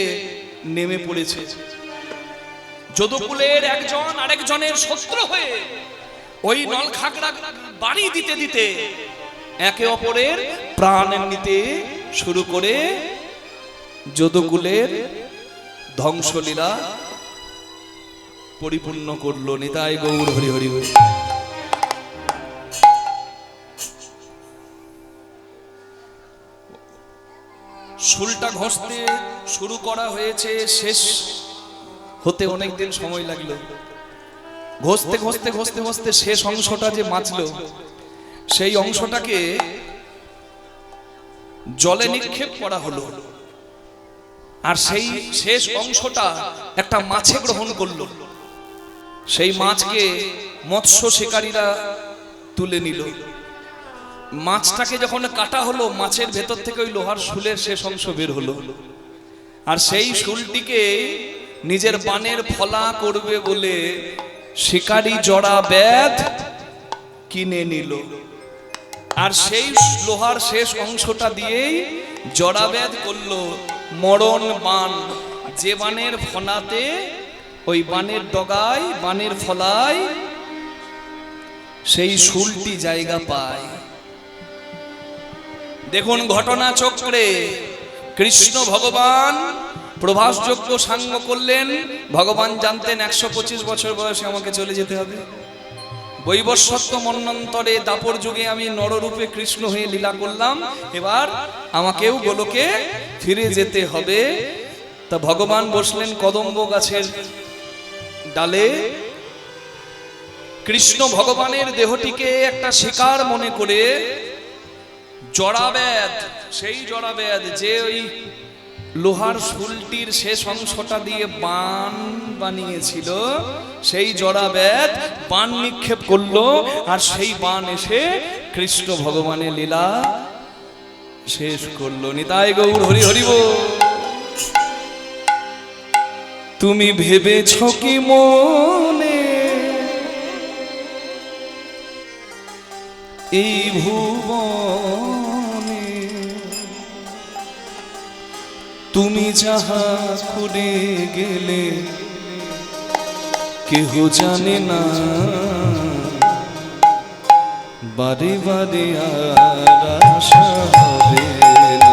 নেমে পড়েছে। যদুকুলের একজন আরেকজনের শত্রু হয়ে ওই নল খাগড়া বাড়ি দিতে দিতে একে অপরের প্রাণ নিতে শুরু করে যদুকুলের ধ্বংসলীলা পরিপূর্ণ করলো। নিতাই গৌর হরি হরি হরি। শুলটা ঘষতে শুরু করা হয়েছে, শেষ হতে অনেকদিন সময় লাগলো। ঘষতে ঘষতে ঘষতে ঘষতে শেষ অংশটা যে বাঁচলো, সেই অংশটাকে জলে নিক্ষেপ করা হলো। আর সেই শেষ অংশটা একটা মাছে গ্রহণ করলো। সেই মাছকে মৎস্য শিকারীরা তুলে নিল। মাছটাকে যখন কাটা হলো, মাছের ভেতর থেকে ওই লোহার শুলের শেষ অংশ বের হলো। আর সেই শুলটিকে নিজের বানের ফলা করবে বলে শিকারী জড়া বেদ কিনে নিল। আর সেই লোহার শেষ অংশটা দিয়েই জড়া বেদ করলো মরণ বান। যে বানের ফলাতে, ওই বানের ডগায়, বানের ফলায় সেই শুলটি জায়গা পায়। দেখুন ঘটনা চক্রে কৃষ্ণ ভগবান প্রভাসযোগ্য সাঙ্গ করলেন। ভগবান জানতেন 125 বছর বয়সে আমাকে চলে যেতে হবে। বৈবস্বত্ব মন্বন্তরে দাপর যুগে আমি নররূপে কৃষ্ণ হয়ে লীলা করলাম, এবার আমাকেও গোলকে ফিরে যেতে হবে। তা ভগবান বসলেন কদম্ব গাছের ডালে। কৃষ্ণ ভগবানের দেহটিকে একটা শিকার মনে করে জড়াবেদ, সেই জড়াবেদ যে ওই লোহার শুলটির শেষ অংশটা দিয়ে বাণ বানিয়েছিল, সেই জড়াবেদ বাণ নিক্ষেপ করলো, আর সেই বাণ এসে কৃষ্ণ ভগবানের লীলা শেষ করলো। নিতাই গৌর হরি হরি বল। তুমি ভেবেছ কি মনে এই ভুবনে তুমি যাহা করে গেলে কেহ জানে না, বারে বারে আর আশা হবে না।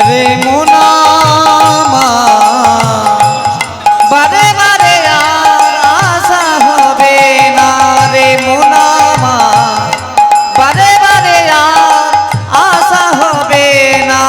রে মোনা মা, বারে বারে আর আশা হবে না। রে মোনা মা, বারে বারে আর আশা হবে না।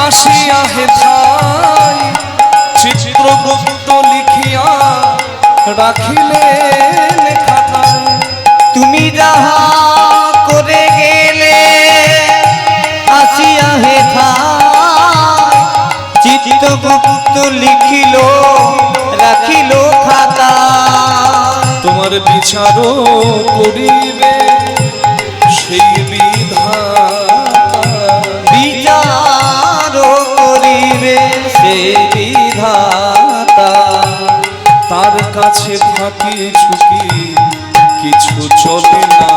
আসিয়া হেথায় চিত্রগুপ্ত লিখিয়া রাখিলেন খাতায়। তুমি যাহা করে গেলে আসিয়া হেথায় চিত্রগুপ্ত লিখিল রাখিল খাতা। তোমার বিচারও করিবে সেই বিধাতা, বিচারও করিবে সে বিধাতা। তার কাছে ফাঁকি ঝুঁকি কিছু চলে না।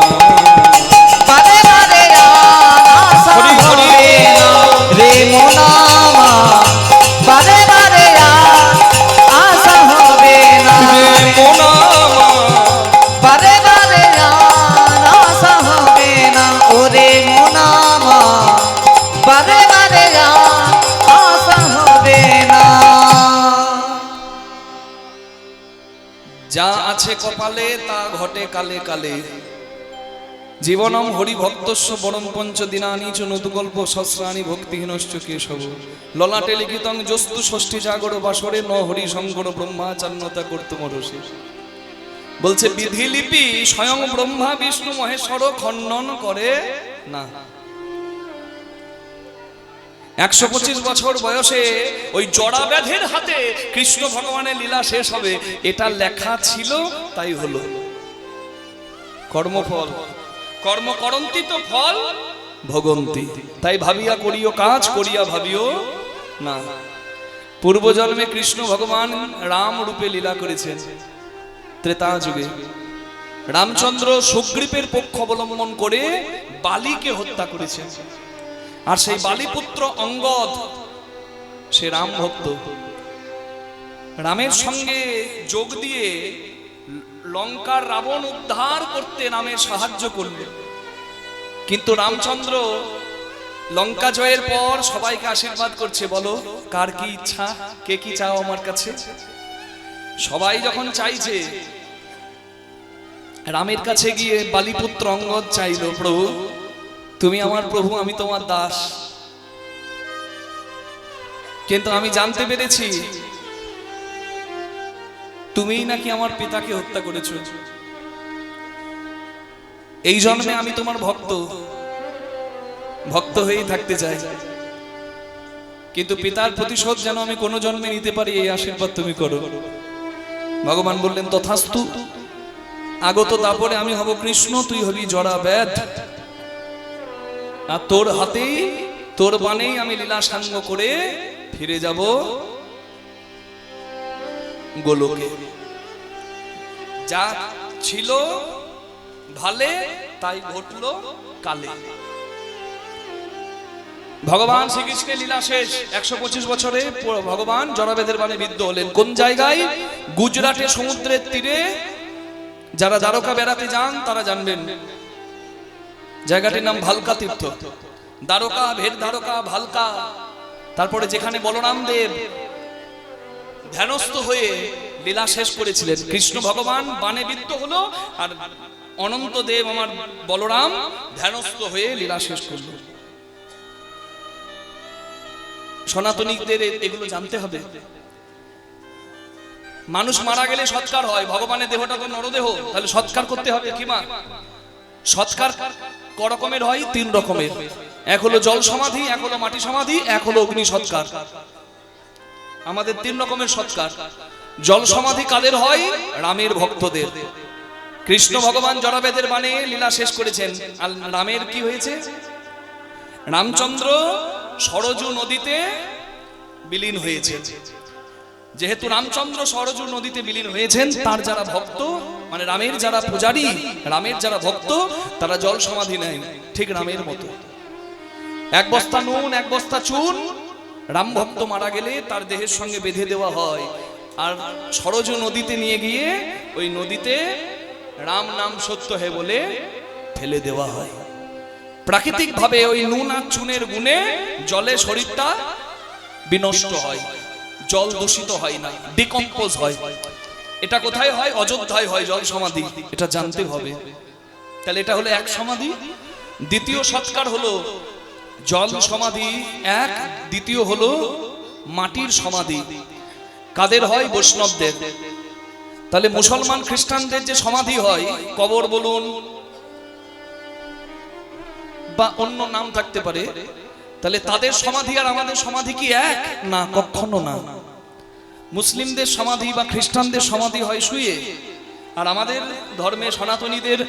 বারে বারে আর আশা হবে না। রে মোনা মা, বারে বারে আর আশা হবে না। রে মোনা মা, বারে বারে আর আশা হবে না। ওরে মোনা মা, বারে বারে আর আশা হবে না। যা আছে কপালে তা ঘটে কালে কালে। জীবনম হরিভক্তস্য পরম পঞ্চ দিনানি চ নতুকল্প সহস্রাণি ভক্তিহীনশ্চ কেশব। ললাটে লিখিতং যস্তু ষষ্ঠী জাগর বাসরে ন হরি শঙ্কর ব্রহ্মাচান্যতা কর্তুমরসি। বলছে বিধিলিপি স্বয়ং ব্রহ্মা বিষ্ণু মহেশ্বর খণ্ডন করে না। 125 বছর বয়সে ওই জড়া ব্যাধের হাতে কৃষ্ণ ভগবানের লীলা শেষ হবে, এটা লেখা ছিল, তাই হলো। কর্মফল কর্ম করন্তি তো ফল ভোগন্তি। তাই ভাবিয়া করিও কাজ, করিয়া ভাবিও না। পূর্বজন্মে কৃষ্ণ ভগবান রাম রূপে লীলা করেছেন। ত্রেতা যুগে রামচন্দ্র সুগ্রীবের পক্ষ অবলম্বন করে বালিকে হত্যা করেছেন। আর সেই বালিপুত্র অঙ্গদ সে রাম ভক্ত, রামের সঙ্গে যোগ দিয়ে লঙ্কার রাবণ উদ্ধার করতে রামের সাহায্য করলেন। কিন্তু রামচন্দ্র লঙ্কা জয়ের পর সবাইকে আশীর্বাদ করছে, বলো কার কি ইচ্ছা, কে কি চাও আমার কাছে। সবাই যখন চাইছে, রামের কাছে গিয়ে বালিপুত্র অঙ্গদ চাইল, প্রভু তুমি আমার প্রভু, আমি তোমার দাস, কিন্তু আমি জানতে পেরেছি তুমিই নাকি আমার পিতাকে হত্যা করেছ। এই জন্মে আমি তোমার ভক্ত, ভক্ত হয়েই থাকতে চাই, কিন্তু পিতার প্রতিশোধ যেন আমি কোনো জন্মে নিতে পারি, এই আশীর্বাদ তুমি করো। ভগবান বললেন তথাস্তু, আগত দাপরে আমি হব কৃষ্ণ, তুই হবি জড়া ব্যাধ, আর তোর হাতেই তোর বানেই আমি লীলা সাঙ্গ করে ফিরে যাব গোলকে। যা ছিল ভালে, তাই ঘটলো কালে। ভগবান শ্রীকৃষ্ণের লীলা শেষ, 125 বছরে ভগবান জড়াবেদের বাণে বিদ্ধ হলেন। কোন জায়গায়? গুজরাটে সমুদ্রের তীরে। যারা দ্বারকা বেড়াতে যান তারা জানবেন, জায়গাটির নাম ভালকা তীর্থ। দ্বারকা, ভেদ দ্বারকা, ভালকা। তারপরে যেখানে বলরাম দেব ধ্যানস্থ হয়ে লীলা শেষ করেছিলেন। কৃষ্ণ ভগবান বাণে বিদ্ধ হলো, আর অনন্ত দেব আমার বলরাম ধ্যানস্থ হয়ে লীলা শেষ করলো। সনাতনীদের এগুলো জানতে হবে। মানুষ মারা গেলে সৎকার হয়, ভগবানের দেহটা তো নরদেহ, তাহলে সৎকার করতে হবে। কি মা? সৎকার ক রকমের হয়? 3 রকমের। এক হলো জল সমাধি, এক হলো মাটি সমাধি, এক হলো অগ্নি সৎকার। আমাদের 3 রকমের সৎকার। জল সমাধি কাদের হয়? রামের ভক্তদের। কৃষ্ণ ভগবান জড়াবেদের বাণে লীলা শেষ করেছেন, আর রামের কি হয়েছে? রামচন্দ্র সরজু নদীতে বিলীন হয়েছে। যেহেতু রামচন্দ্র সরজু নদীতে বিলীন হয়েছেন, তার যারা ভক্ত, মানে রামের যারা পূজারী, রামের যারা ভক্ত, তারা জল সমাধি নেয় ঠিক রামের মতো। 1 বস্তা নুন, 1 বস্তা চুন রাম ভক্ত মারা গেলে তার দেহের সঙ্গে বেঁধে দেওয়া হয়, আর সরজু নদীতে নিয়ে গিয়ে ওই নদীতে রাম নাম সত্য হে বলে ফেলে দেওয়া হয়। প্রাকৃতিক ভাবে ওই নুন আর চুনের গুণে জলে শরীরটা বিনষ্ট হয়, জল দূষিত হয় না, ডিকম্পোজ হয়। এটা কোথায় হয়? অযোধ্যায় হয় জল সমাধি। এটা জানতে হবে। তাহলে এটা হলো 1 সমাধি। দ্বিতীয় সৎকার হলো জল সমাধি 1, দ্বিতীয় হলো মাটির সমাধি। কাদের হয়? বৈষ্ণবদের। তাহলে মুসলমান খ্রিস্টানদের যে সমাধি হয়, কবর বলুন বা অন্য নাম থাকতে পারে, তাহলে তাদের সমাধি আর আমাদের সমাধি কি এক? না, কখনো না। মুসলিমদের সমাধি বা খ্রিস্টানদের সমাধি হয় শুয়ে, আর আমাদের ধর্মে সনাতনীদের,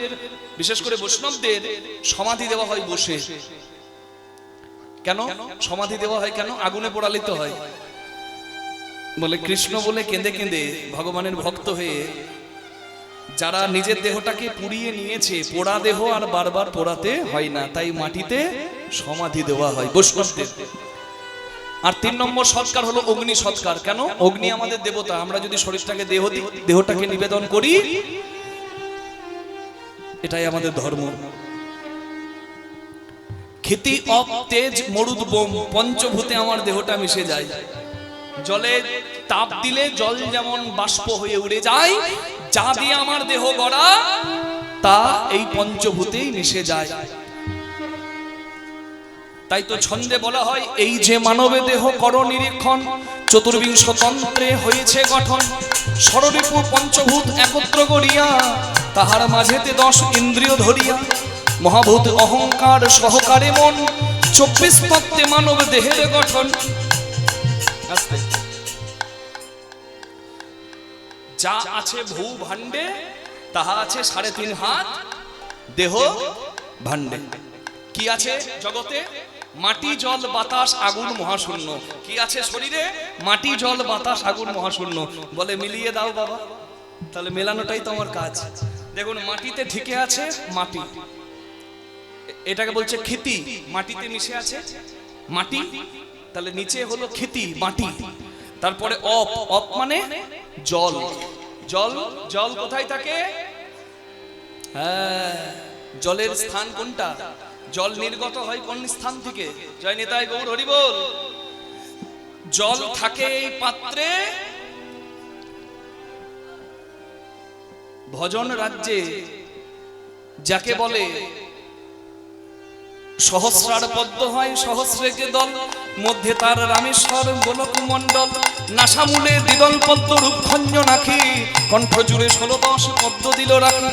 বিশেষ করে বৈষ্ণবদের সমাধি দেওয়া হয় বসে। কেন সমাধি দেওয়া হয়? কেন? আগুনে পোড়ালে তো হয়। বলে কৃষ্ণ বলে কেঁদে কেঁদে ভগবানের ভক্ত হয়ে যারা নিজের দেহটাকে পুড়িয়ে নিয়েছে, পোড়া দেহ আর বারবার পোড়াতে হয় না, তাই মাটিতে সমাধি দেওয়া হয় বৈষ্ণবদের। আর 3 নম্বর সৎকার হলো অগ্নি সৎকার। কেন? অগ্নি আমাদের দেবতা। আমরা যদি শরীরটাকে দেহটাকে নিবেদন করি, এটাই আমাদের ধর্ম। ক্ষিতি, অপ, তেজ, মরুদ, বোম, পঞ্চভূতে আমার দেহটা মিশে যায়। জলে তাপ দিলে জল যেমন বাষ্প হয়ে উড়ে যায়, যা দিয়ে আমার দেহ গড়া তা এই পঞ্চভূতেই মিশে যায়। তাই তো ছন্দে বলা হয়, এই যে মানবে দেহ কর নিরীক্ষণ, চতুর্বিংশ তন্ত্রে হয়েছে গঠন। ষড়রিপু পঞ্চভূত একত্র করিয়া, তাহার মাঝেতে 10 ইন্দ্রিয় ধরিয়া, মহাভূত অহংকার সহকারে মন, 24 তত্ত্বে মানব দেহের গঠন। যা আছে ভূ ভাণ্ডে, তাহা আছে 3.5 হাত দেহ ভাণ্ডে। কি আছে জগতে? মাটি, জল, বাতাস, আগুন, মহাশূন্য। কি আছে শরীরে? মাটি, জল, বাতাস, আগুন, মহাশূন্য। বলে মিলিয়ে দাও বাবা। তাহলে মেলানোটাই তো আমার কাজ। দেখুন, মাটিতে ঢেকে আছে মাটি, এটাকে বলছে ক্ষিতি। মাটিতে মিশে আছে মাটি, তাহলে নিচে হলো ক্ষিতি, মাটি। তারপরে অপ, অপ মানে জল। জল, জল কোথায় থাকে? হ্যাঁ, জলের স্থান কোনটা? জল নির্গত হয় কোন স্থান থেকে? জয় নিতাই গৌর হরি বল। জল থাকে এই পাত্রে। ভজন রাজ্যে যাকে বলে সহস্রার পদ্ম হয়, সহস্রে যে দল, মধ্যে তার রামেশ্বর গোলক মণ্ডল। নাসামূলে দ্বিদল পদ্ম রূপখঞ্জ নাখি, কণ্ঠ জুড়ে 16-10 পদ্ম দিল রাখি।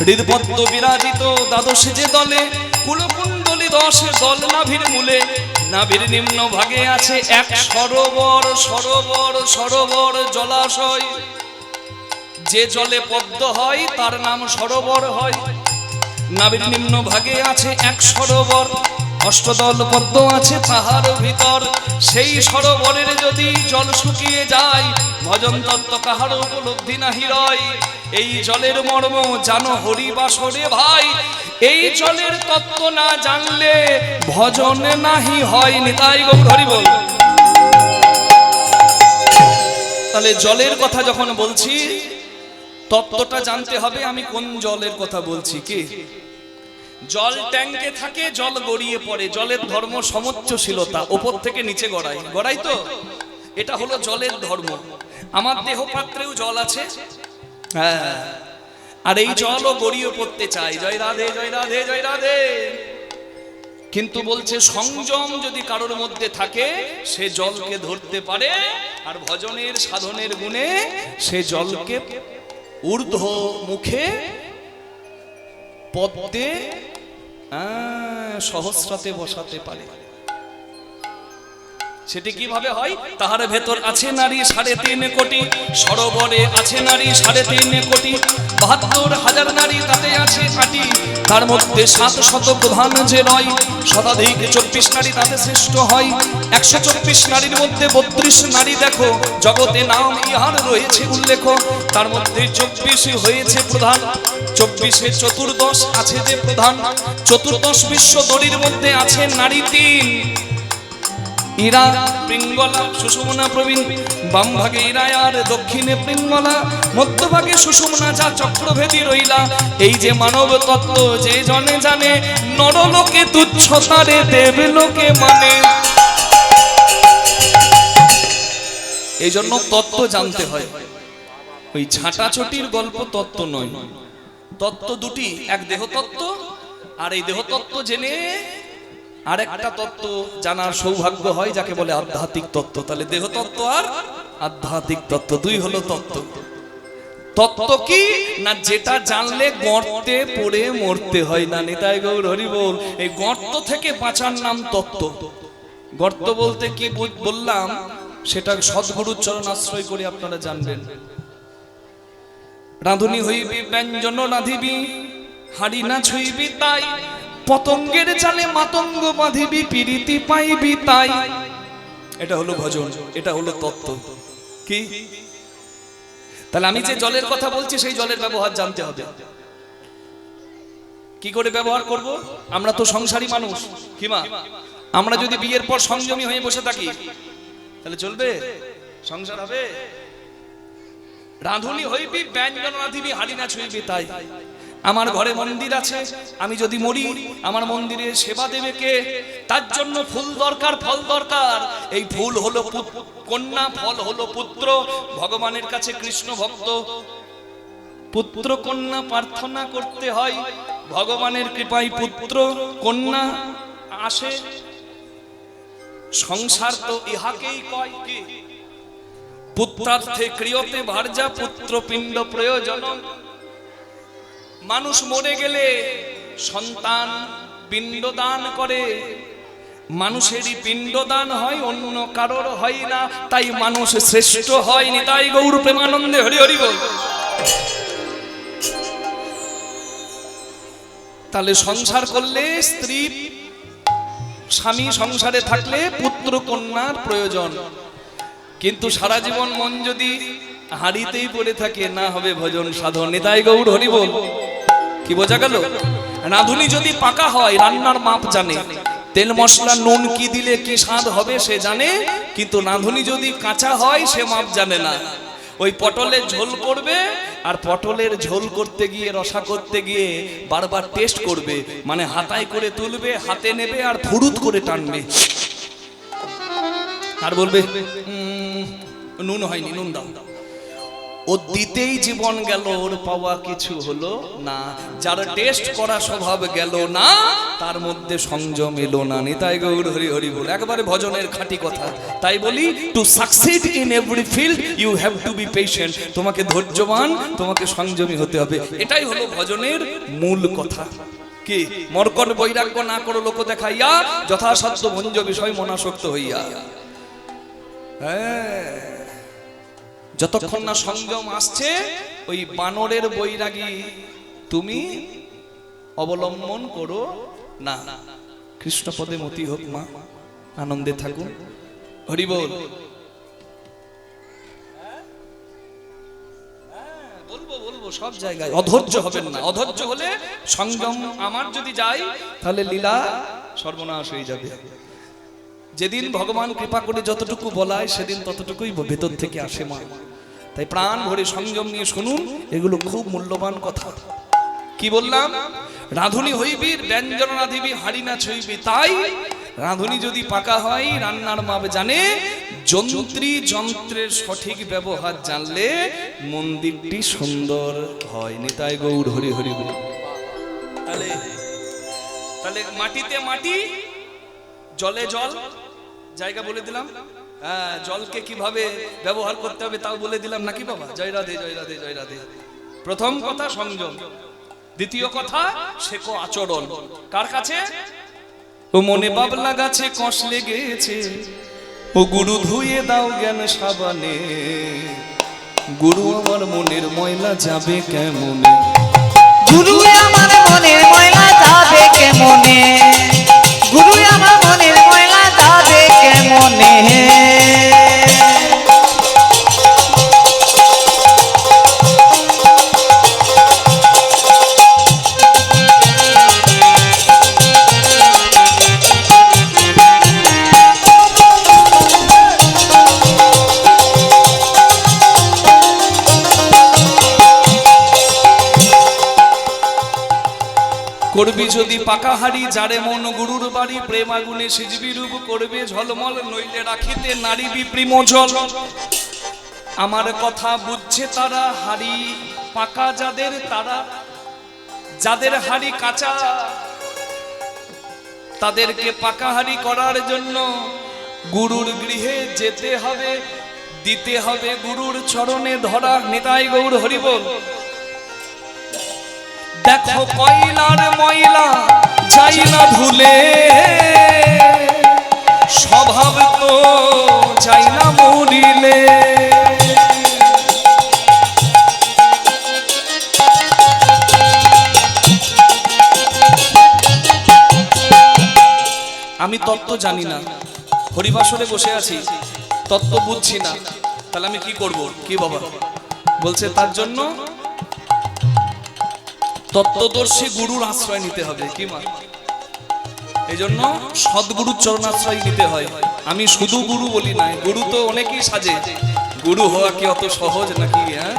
হৃদপদ্ম বিরাজিত 12 যে দলে, কুলকুণ্ডলী 10 দল নাভির মূলে। নাভির নিম্ন ভাগে আছে 1 সরোবর, সরোবর, সরোবর জলাশয়। যে জলে পদ্ম হয় তার নাম সরোবর হয়। নাভির নিম্ন ভাগে আছে 1 সরোবর, 8 দল পদ্ম আছে তাহার ভিতর। সেই সরোবরের যদি জল শুকিয়ে যায়, ভজন তত্ত্ব কাহার উপলব্ধি নাহি রয়। এই জলের মর্ম জানো হরি বাসরে ভাই, এই জলের তত্ত্ব না জানলে ভজন নাহি হয়। নিতাই গৌর হরি বল। তাহলে জলের কথা যখন বলছি তত্ত্বটা জানতে হবে আমি কোন জলের কথা বলছি। কি জল ট্যাঙ্কে থাকে, জল গড়িয়ে পড়ে, জলের ধর্ম সমুচ্চশীলতা, ওপর থেকে নিচে গড়াই, গড়াই তো, এটা হলো জলের ধর্ম। আমার দেহ পাত্রেও জল আছে, হ্যাঁ, আর এই জলও গড়িয়ে পড়তে চাই। জয় রাধে জয় রাধে জয় রাধে। কিন্তু বলছে সংযম যদি কারোর মধ্যে থাকে সে জলকে ধরতে পারে, আর ভজনের সাধনের গুণে সে জলকে ঊর্ধ্ব মুখে পদ্মে সহস্রাতে বসাতে পারে। সেটি কিভাবে হয়? তাহার ভেতর আছে নারী 3.5 কোটি, সরোবরে আছে নারী 3.5 কোটি, 72,000 নারী তাতে আছে আটি, তার মধ্যে 700 প্রধান যে রয়, শতাধিক 24 নারী তাতে শ্রেষ্ঠ হয়। 124 নারীর মধ্যে 32 নারী দেখো, জগতে নাম ইহার রয়েছে উল্লেখ, তার মধ্যে 24 হয়েছে প্রধান, 24-এ 14 আছে যে প্রধান। 14 বিশ্ব দড়ির মধ্যে আছে নারী 3, ইরা পিঙ্গলা সুষুম্না প্রবীণ, বাম ভাগে ইরা আর দক্ষিণে পিঙ্গলা, মধ্যভাগে সুষুম্না যা চক্রভেদী রইলা। এই যে মানব তত্ত্ব যে জনে জানে, নরলোকে তুচ্ছ তারে দেবলোকে মানে। এই জন্য তত্ত্ব জানতে হয়, ওই ছাটাছটির গল্প তত্ত্ব নয়। তত্ত্ব দুটি, এক দেহ তত্ত্ব, আর এই দেহ তত্ত্ব জেনে আর একটা তত্ত্ব জানার সৌভাগ্য হয় যাকে বলে আধ্যাত্মিক তত্ত্ব। তাহলে দেহ তত্ত্ব আর আধ্যাত্মিক তত্ত্ব দুই হলো তত্ত্ব। তত্ত্ব কি না, যেটা জানলে গর্তে পড়ে মরতে হয় না। নিতাই গৌর হরি বল। এই গর্ত থেকে বাঁচার নাম তত্ত্ব। গর্ত বলতে কি বললাম সেটা সদ্গুরুর চরণ আশ্রয় করে আপনারা জানবেন। রাঁধুনি হইবি ব্যঞ্জন রাঁধিবি, হাড়ি না ছুইবি তাই, পতঙ্গের জালে মাতঙ্গ বাঁধিবি, প্রীতি পাইবি তাই। এটা হলো ভজন, এটা হলো তত্ত্ব। কি? তাহলে আমি যে জলের কথা বলছি সেই জলের ব্যবহার জানতে হবে। কি করে ব্যবহার করব? আমরা তো সংসারী মানুষ, কি মা? আমরা যদি বিয়ের পর সংযমী হয়ে বসে থাকি তাহলে চলবে? সংসার হবে? রাঁধুনি হইবি ব্যঞ্জন রাঁধিবি, হাড়ি না ছুঁইবি তাই। আমার ঘরে মন্দির আছে, আমি যদি মরি আমার মন্দিরে সেবা দেবে কে? তার জন্য ফুল দরকার, ফল দরকার। এই ফুল হলো কন্যা, ফল হলো পুত্র। ভগবানের কাছে কৃষ্ণ ভক্ত পুত্র কন্যা প্রার্থনা করতে হয়। ভগবানের কৃপায় পুত্র কন্যা আসে। সংসার তো ইহাকেই কয়। কি? পুত্রার্থে ক্রিয়তে ভার্যা, পুত্র পিণ্ড প্রয়োজন। মানুষ মরে গেলে সন্তান পিণ্ডদান করে, মানুষেরই পিণ্ডদান হয়, অন্য কারোর হয় না, তাই মানুষ শ্রেষ্ঠ হয়। নিতাই গৌর প্রেমানন্দে হরি হরি বল। তাহলে সংসার করলে স্ত্রী স্বামী সংসারে থাকলে পুত্র কন্যার প্রয়োজন। কিন্তু সারা জীবন মন যদি হাড়িতেই পড়ে থাকে, না হবে ভজন সাধন। নিতাই গৌর হরি বল। কি বোঝা গেল? রাঁধুনি যদি পাকা হয় রান্নার মাপ জানে, তেল মশলা নুন কি দিলে কি স্বাদ হবে সে জানে, কিন্তু রাঁধুনি যদি কাঁচা হয় সে মাপ জানে না। ওই পটলের ঝোল করবে, আর পটলের ঝোল করতে গিয়ে রসা করতে গিয়ে বারবার টেস্ট করবে, মানে হাতায় করে তুলবে, হাতে নেবে আর ফুরুত করে টানবে, আর বলবে নুন হয়নি, নুন দাও। ও দিতেই জীবন গেল, ওর পাওয়া কিছু হলো না। যার টেস্ট করা স্বভাব গেল না, তার মধ্যে সংযম এলো না। নিতাই গৌর হরি হরি বল। একবারে ভজনের খাঁটি কথা। তাই বলি, to succeed in every field you have to be patient. তোমাকে ধৈর্যবান, তোমাকে সংযমী হতে হবে। এটাই হলো ভজনের মূল কথা। কি? মর্কট বৈরাগ্য না করো লোক দেখাইয়া, যথাসাধ্য ভঞ্জ বিষয় মনাসক্ত হইয়া। হ্যাঁ, যতক্ষণ না সংযম আসছে, ওই বানরের বৈরাগী তুমি অবলম্বন করো না। কৃষ্ণ পদে মতি হোক মা, আনন্দে থাকুন। হরি বল। বলবো বলবো সব জায়গায় অধৈর্য হবেন না। অধৈর্য হলে সংযম আমার যদি যাই তাহলে লীলা সর্বনাশ হয়ে যাবে। যেদিন ভগবান কৃপা করে যতটুকু বলায় সেদিন ততটুকুই ভেতর থেকে আসে মা। তাই প্রাণ ভরে সংযম নিয়ে শুনুন, এগুলো খুব মূল্যবান কথা। কি বললাম? রাঁধুনি হইবির ব্যঞ্জন রাঁধিবি হাড়ি না ছইবি। তাই রাঁধুনি যদি পাকা হয় রান্নার মাপ জানে, যন্ত্রী যন্ত্রের সঠিক ব্যবহার জানলে মন্দিরটি সুন্দর হয়। নিতাই গৌর হরি হরি হরি। তাহলে তাহলে মাটিতে মাটি, জলে জল, জায়গা বলে দিলাম। হ্যাঁ, জলকে কিভাবে ব্যবহার করতে হবে তাও বলে দিলাম নাকি বাবা? জয় রাধে জয় রাধে জয় রাধে। প্রথম কথা সংযম, দ্বিতীয় কথা শেখো আচরণ। কার কাছে? ও মনে বাবলা গাছে কষ লেগেছে, ও গুরু ধুয়ে দাও জ্ঞান সাবানে। গুরু আমার মনের ময়লা যাবে কেমনে? গুরু আমার মনের ময়লা যাবে কেমনে? গুরু আমার মনের ময়লা যাবে কেমনে? করবি যদি পাকা হাড়ি, যারে মন গুরুর বাড়ি। প্রেম আগুনে সিজবি রূপ করবে ঝলমল, নইলে রাখিতে নারী বিপ্রিম জল। আমার কথা বুঝছে তারা, হাড়ি পাকা যাদের তারা। যাদের হাড়ি কাঁচা তাদেরকে পাকা হাড়ি করার জন্য গুরুর গৃহে যেতে হবে, দিতে হবে গুরুর চরণে ধরা। নিতাই গৌর হরি বল। দেখো কয়লার ময়লা যাই না ধুলে, স্বভাব তো যাই না মরিলে। আমি তত্ত্ব জানি না, হরিবাসরে বসে আছি, তত্ত্ব বুঝছি না, তাহলে আমি কি করব? কি বাবা বলছে? তার জন্য তত্ত্বদর্শী গুরুর আশ্রয় নিতে হবে। কি মা? এই জন্য সদ্গুরুর চরণাশ্রয় নিতে হয়। আমি শুধু গুরু বলি নাই, গুরু তো অনেকেই সাজে, গুরু হওয়া কি অত সহজ নাকি? হ্যাঁ,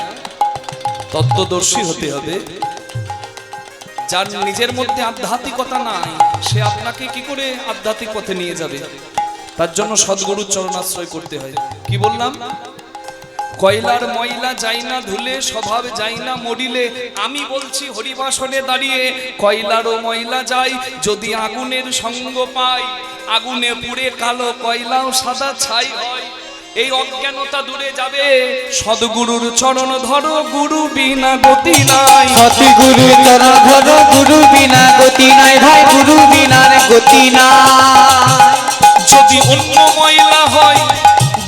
তত্ত্বদর্শী হতে হবে। যার নিজের মধ্যে আধ্যাত্মিকতা নাই, সে আপনাকে কি করে আধ্যাত্মিক পথে নিয়ে যাবে? তার জন্য সদ্গুরুর চরণাশ্রয় করতে হয়। কি বললাম? কয়লার ময়লা যাই না ধুলে, স্বভাব যাই না মরিলে। আমি বলছি হরিবাসনে দাঁড়িয়ে, কয়লারও ময়লা যাই যদি আগুনের সঙ্গ পাই। আগুনে পুড়ে কালো, কয়লাও সাদা ছাই হয়। এই অজ্ঞানতা দূরে যাবে, সদ্গুরুর চরণ ধরো, গুরু বিনা গতি নাই। সতগুরু চরণ ধরো, গুরু বিনা গতি নাই ভাই, গুরু বিনার গতি নাই। যদি অন্য ময়লা হয়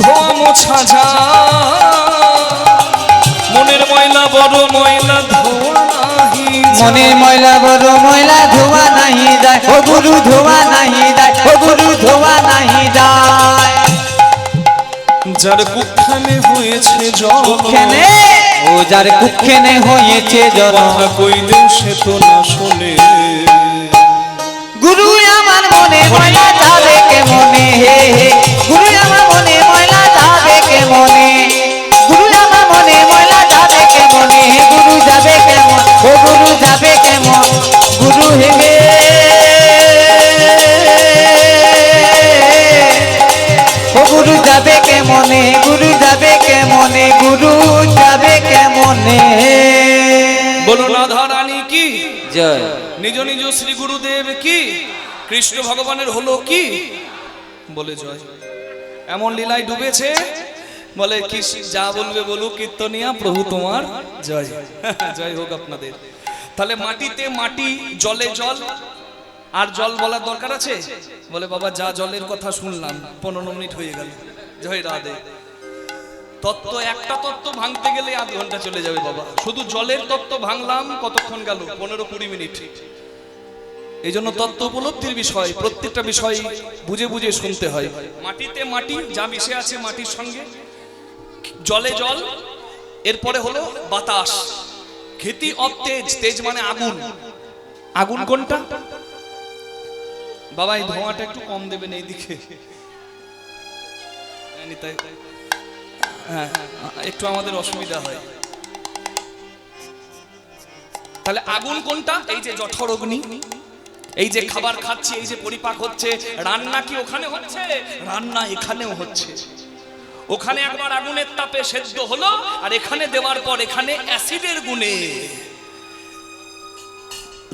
ধোয়া মোছা যায়, মনের ময়লা বড় ময়লা ধোয়া নাহি। মনের ময়লা বড় ময়লা ধোয়া নাহি যায়, ও গুরু ধোয়া নাহি যায়, ও গুরু ধোয়া নাহি যায়। যার কুক্ষানে হয়েছে জল, কুক্ষেনে ও যার কুক্ষেনে হয়েছে জল, কথা কইলে সে তো না শোনে। গুরু আমার মনে ময়লা যাবে কেমনে? হে হে, গুরু আমার মনে ময়লা যাবে কেমনে? গুরু আমার মনে ময়লা যাবে কেমনে? গুরু যাবে কেমন? ও গুরু যাবে কেমন? গুরু হেবে ও গুরু যাবে কেমনে? গুরু যাবে কেমনে? গুরু যাবে কেমনে? বলো রাধা রানী কি জয়। নিজ নিজ শ্রী গুরুদেব কি, কৃষ্ণ ভগবানের হলো কি? বলে জয়। এমন লীলায় ডুবেছে, বলে কি যা বলবে বলুক, কীর্তনিয়া প্রভু তোমার জয়। জয় হোক আপনাদের। তাহলে মাটিতে মাটি, জলে জল। আর জল বলার দরকার আছে? বলে বাবা যা জলের কথা শুনলাম 15 মিনিট হয়ে গেল। জয় রাধে। তত্ত্ব, একটা তত্ত্ব ভাঙতে গেলে আধ ঘন্টা চলে যাবে বাবা। শুধু জলের তত্ত্ব ভাঙলাম কতক্ষণ গেল? 15-20 মিনিট। এই জন্য তত্ত্ব উপলব্ধির বিষয়, প্রত্যেকটা বিষয় বুঝে বুঝে শুনতে হয়। মাটিতে মাটি যা মিশে আছে মাটির সঙ্গে, জলে জল, এরপরে হলো বাতাস, ক্ষিতি অব তেজ, তেজ মানে আগুন। আগুন কোনটা বাবা? এই ধোঁয়াটা একটু কম দেবেন এইদিকে, হ্যাঁ একটু আমাদের অসুবিধা হয়। তাহলে আগুন কোনটা? এই যে জঠর অগ্নি, এই যে খাবার খাচ্ছি, এই যে পরিপাক হচ্ছে, রান্না কি ওখানে হচ্ছে? রান্না এখানেও হচ্ছে। ওখানে একবার আগুনের তাপে সেদ্ধ হলো, আর এখানে দেওয়ার পর এখানে অ্যাসিডের গুণে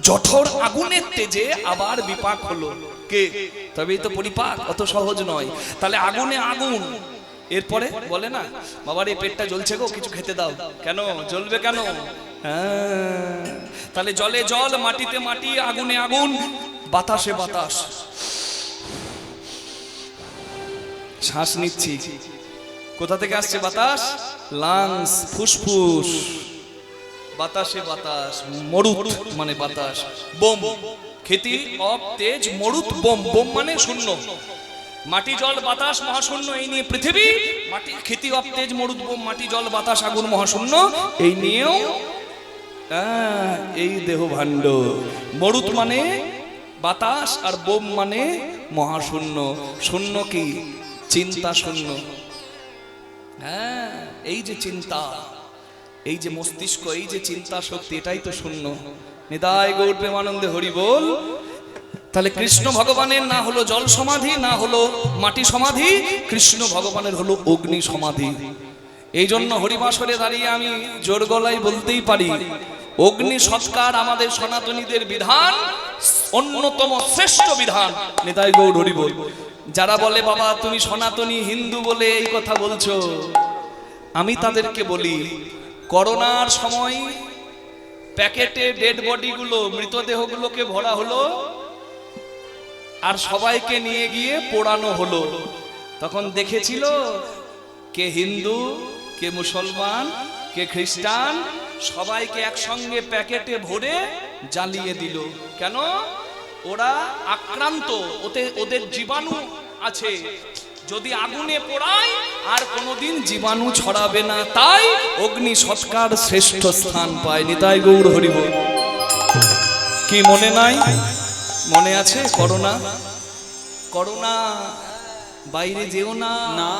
জঠর আগুনের তেজে আবার বিপাক হলো। কে? তবেই তো পরিপাক, অত সহজ নয়। তাহলে আগুনে আগুন। এরপরে বলে না, বাবার এই পেটটা জ্বলছে গো, কিছু খেতে দাও। কেন জ্বলবে কেন? তাহলে জলে জল, মাটিতে মাটি, আগুনে আগুন, বাতাসে বাতাস। শ্বাস নিচ্ছি, কোথা থেকে আসছে বাতাস? লাংস, ফুসফুস, বাতাসে বাতাস। মরুত মানে বাতাস। বোম, ক্ষিতি অব তেজ মরুত বোম। বোম মানে শূন্য। মাটি জল বাতাস মহাশূন্য, এই নিয়ে পৃথিবী। মাটি ক্ষিতি অব তেজ মরুত বোম, মাটি জল বাতাস আগুন মহাশূন্য, এই নিয়েও এই দেহ ভাণ্ড। মরুত মানে বাতাস, আর বোম মানে মহাশূন্য। শূন্য কি? চিন্তা শূন্য। হ্যাঁ, এই যে চিন্তা, এই যে মস্তিষ্ক, এই যে চিন্তা শক্তি, এটাই তো শূন্য। নিতাই গৌর প্রেমানন্দে হরি বল। তাহলে কৃষ্ণ ভগবানের না হলো জল সমাধি, না হলো মাটি সমাধি, কৃষ্ণ ভগবানের হলো অগ্নি সমাধি। এই জন্য হরিবাসরে দাঁড়িয়ে আমি জোর গলায় বলতেই পারি, অগ্নি সৎকার আমাদের সনাতনীদের বিধান, অন্যতম শ্রেষ্ঠ বিধান। নিতাই গৌর হরি বল। যারা বলে বাবা তুমি সনাতনী হিন্দু বলে এই কথা বলছো, আমি তাদেরকে বলি, করোনার সময় প্যাকেটে ডেড বডিগুলো, মৃতদেহগুলোকে ভরা হলো, আর সবাইকে নিয়ে গিয়ে পোড়ানো হলো। তখন দেখেছিল কে হিন্দু, কে মুসলমান, কে খ্রিস্টান, সবাইকে একসঙ্গে প্যাকেটে ভরে জ্বালিয়ে দিল। কেন? ওরা আক্রান্ত, ওদের জীবাণু আছে। যদি আগুনে পোড়ায় আর কোনোদিন জীবাণু ছড়াবে না, তাই অগ্নি সৎকার শ্রেষ্ঠ স্থান পায়। নিতাই গৌর হরি বল। কি মনে নাই? মনে আছে করোনা? করোনা বাইরে যেও না, না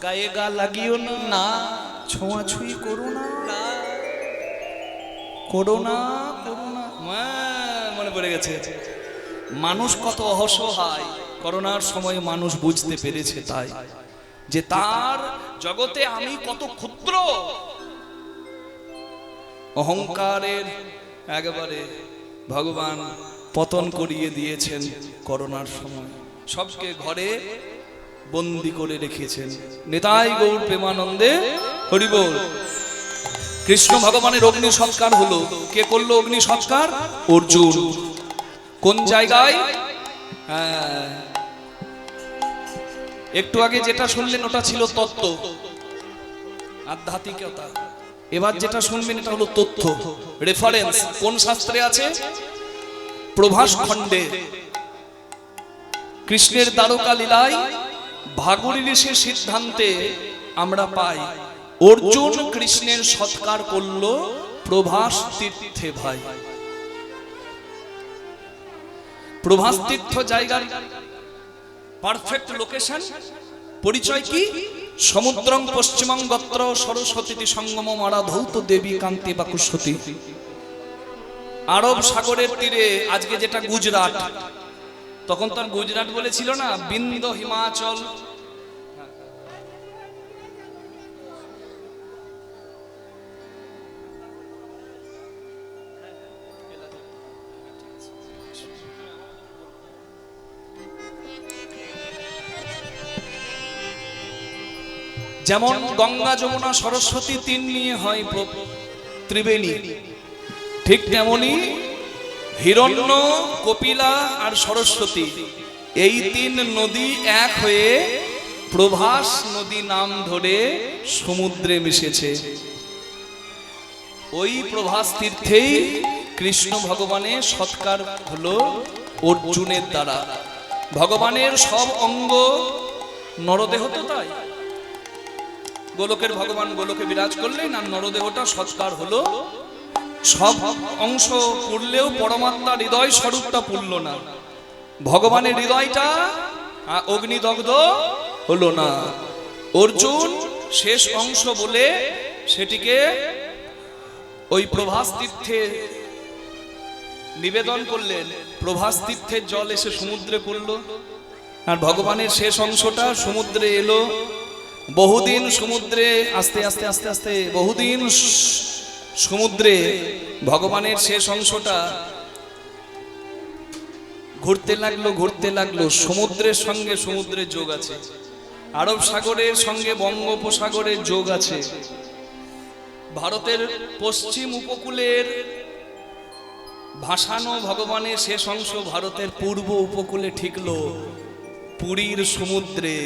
গায়ে গা লাগিও না, না ছোঁয়াছুঁই করো না, না করোনা করোনা। মনে পড়ে গেছে। মানুষ কত অসহায় করোনার সময় মানুষ বুঝতে পেরেছে, তাই যে তার জগতে আমি কত ক্ষুদ্র। অহংকারের একেবারে ভগবান পতন করিয়ে দিয়েছেন করোনার সময়, সবকে ঘরে বন্দি করে রেখেছেন। নিতাই গৌর প্রেমানন্দে হরি বল। কৃষ্ণ ভগবানের অগ্নি সৎকার হলো। কে করলো অগ্নি সৎকার? অর্জুন। কোন জায়গায়? একটু আগে যেটা শুনলেন ওটা ছিল তত্ত্ব, আধ্যাত্মিকতা। এবার যেটা শুনবেন এটা হলো তথ্য, রেফারেন্স। কোন শাস্ত্রে আছে? প্রভাস খণ্ডে কৃষ্ণের দ্বারকা লীলায় ভাগরী ঋষির সিদ্ধান্তে আমরা পাই অর্জুন কৃষ্ণের সৎকার করলো প্রভাস তীর্থে। ভাই, প্রভাস তীর্থ জায়গার পারফেক্ট লোকেশন, পরিচয় কি? সমুদ্রং পশ্চিমং গত্র সরস্বতী সঙ্গম আরাধৌত দেবী কান্তি বাকুস্বতী। আরব সাগরের তীরে, আজকে যেটা গুজরাট, তখন তো গুজরাট বলেছিল না, বিন্দ হিমাচল। যেমন গঙ্গা যমুনা সরস্বতী তিন নিয়ে হয় ত্রিবেণী, ঠিক তেমনি হিরণ্য, কপিলা আর সরস্বতী, এই তিন নদী এক হয়ে প্রভাস নদী নাম ধরে সমুদ্রে মিশেছে। ওই প্রভাস তীর্থেই কৃষ্ণ ভগবানের সৎকার হলো অর্জুনের দ্বারা। ভগবানের সব অঙ্গ নরদেহ তো, তাই গোলকের ভগবান গোলকে বিরাজ করলেন আর নরদেহটা সৎকার হলো। সব অংশ পুরলেও পরমাত্মার হৃদয় স্বরূপটা পুরল না, ভগবানের হৃদয়টা অগ্নিদগ্ধ হলো না। অর্জুন শেষ অংশ বলে সেটিকে ওই প্রভাস তীর্থে নিবেদন করলেন। প্রভাস তীর্থের জল এসে সমুদ্রে পড়ল আর ভগবানের শেষ অংশটা সমুদ্রে এলো। বহুদিন সমুদ্রে আস্তে আস্তে আস্তে আস্তে বহুদিন সমুদ্রে ভগবানের শেষ অংশটা ঘুরতে লাগলো ঘুরতে লাগলো। সমুদ্রের সঙ্গে সমুদ্রের যোগ আছে, আরব সাগরের সঙ্গে বঙ্গোপসাগরের যোগ আছে। ভারতের পশ্চিম উপকূলের ভাসানো ভগবানের শেষ অংশ ভারতের পূর্ব উপকূলে ঠিকলো পুরীর সমুদ্রে।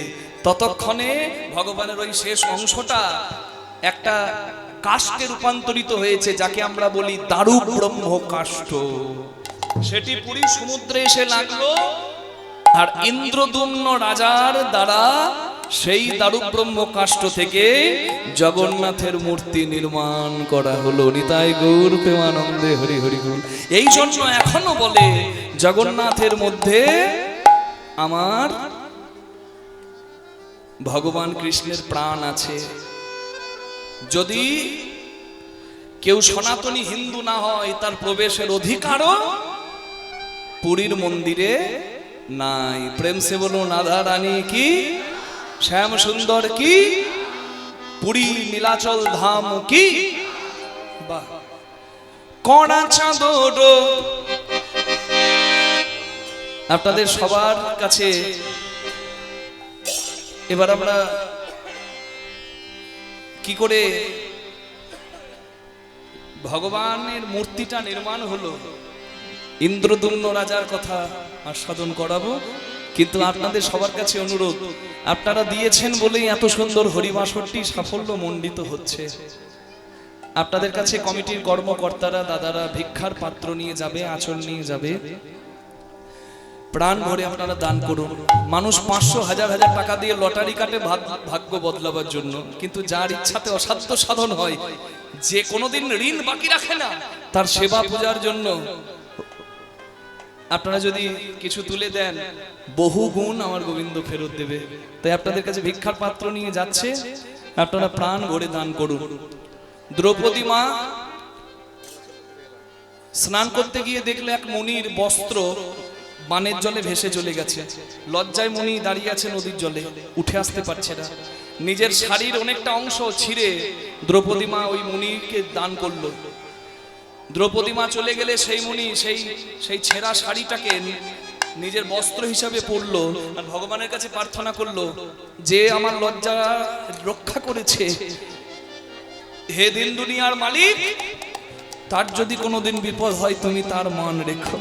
ততক্ষণে ভগবানের ওই শেষ অংশটা একটা কাষ্ঠে রূপান্তরিত হয়েছে, যাকে আমরা বলি দারু ব্রহ্ম কাষ্ঠ। সেটি পুরী সমুদ্রে এসে লাগলো আর ইন্দ্রদুম্ন রাজার দ্বারা সেই দারু ব্রহ্ম কাষ্ঠ থেকে জগন্নাথের মূর্তি নির্মাণ করা হলো। নিতাই গৌর প্রেমানন্দে হরি হরি গুণ। এই জন্য এখনো বলে জগন্নাথের মধ্যে আমার ভগবান কৃষ্ণের প্রাণ আছে। যদি কেউ সনাতনী হিন্দু না হয় তার প্রবেশের অধিকারও পুরীর মন্দিরে নাই। প্রেম সে বলুন রাধা রানী কি, শ্যাম সুন্দর কি, পুরী নীলাচল ধাম কি। বাহ, কড়া চাঁদর। আপনাদের সবার কাছে এবার আমরা কি করে ভগবানের মূর্তিটা নির্মাণ হলো ইন্দ্রদুম্ন রাজার কথা আস্বাদন করাবো। কিন্তু আপনাদের সবার কাছে অনুরোধ, আপনারা দিয়েছেন বলেই এত সুন্দর হরিবাসরটি সাফল্য মণ্ডিত হচ্ছে। আপনাদের কাছে কমিটির কর্মকর্তারা দাদারা ভিক্ষার পাত্র নিয়ে যাবে, আঁচল নিয়ে যাবে। প্রাণ ভরে আপনারা দান করুন। মানুষ 500 হাজার হাজার টাকা দিয়ে লটারি কাটে ভাগ্য বদলাবার জন্য, কিন্তু যার ইচ্ছাতে অসাধ্য সাধন হয়, যে কোনোদিন ঋণ বাকি রাখে না, তার সেবা পূজার জন্য আপনারা যদি কিছু তুলে দেন বহু গুণ আমার গোবিন্দ ফেরত দেবে। তাই আপনাদের কাছে ভিক্ষার পাত্র নিয়ে যাচ্ছে, আপনারা প্রাণ ভরে দান করুন। দ্রৌপদী মা স্নান করতে গিয়ে দেখলে এক মুনির বস্ত্র বানের জলে ভেসে চলে গেছে। লজ্জায় মুনি দাঁড়িয়ে আছে নদীর জলে, উঠে আসতে পারছে না। নিজের শাড়ির অনেকটা অংশ ছিঁড়ে দ্রৌপদী মা ওই মুনিকে দান করলো। দ্রৌপদী মা চলে গেলে সেই মুনি সেই ছেঁড়া শাড়িটাকে নিজের বস্ত্র হিসাবে পরলো আর ভগবানের কাছে প্রার্থনা করলো, যে আমার লজ্জা রক্ষা করেছে, হে দিন দুনিয়ার মালিক, তার যদি কোনোদিন বিপদ হয় তুমি তার মান রেখো।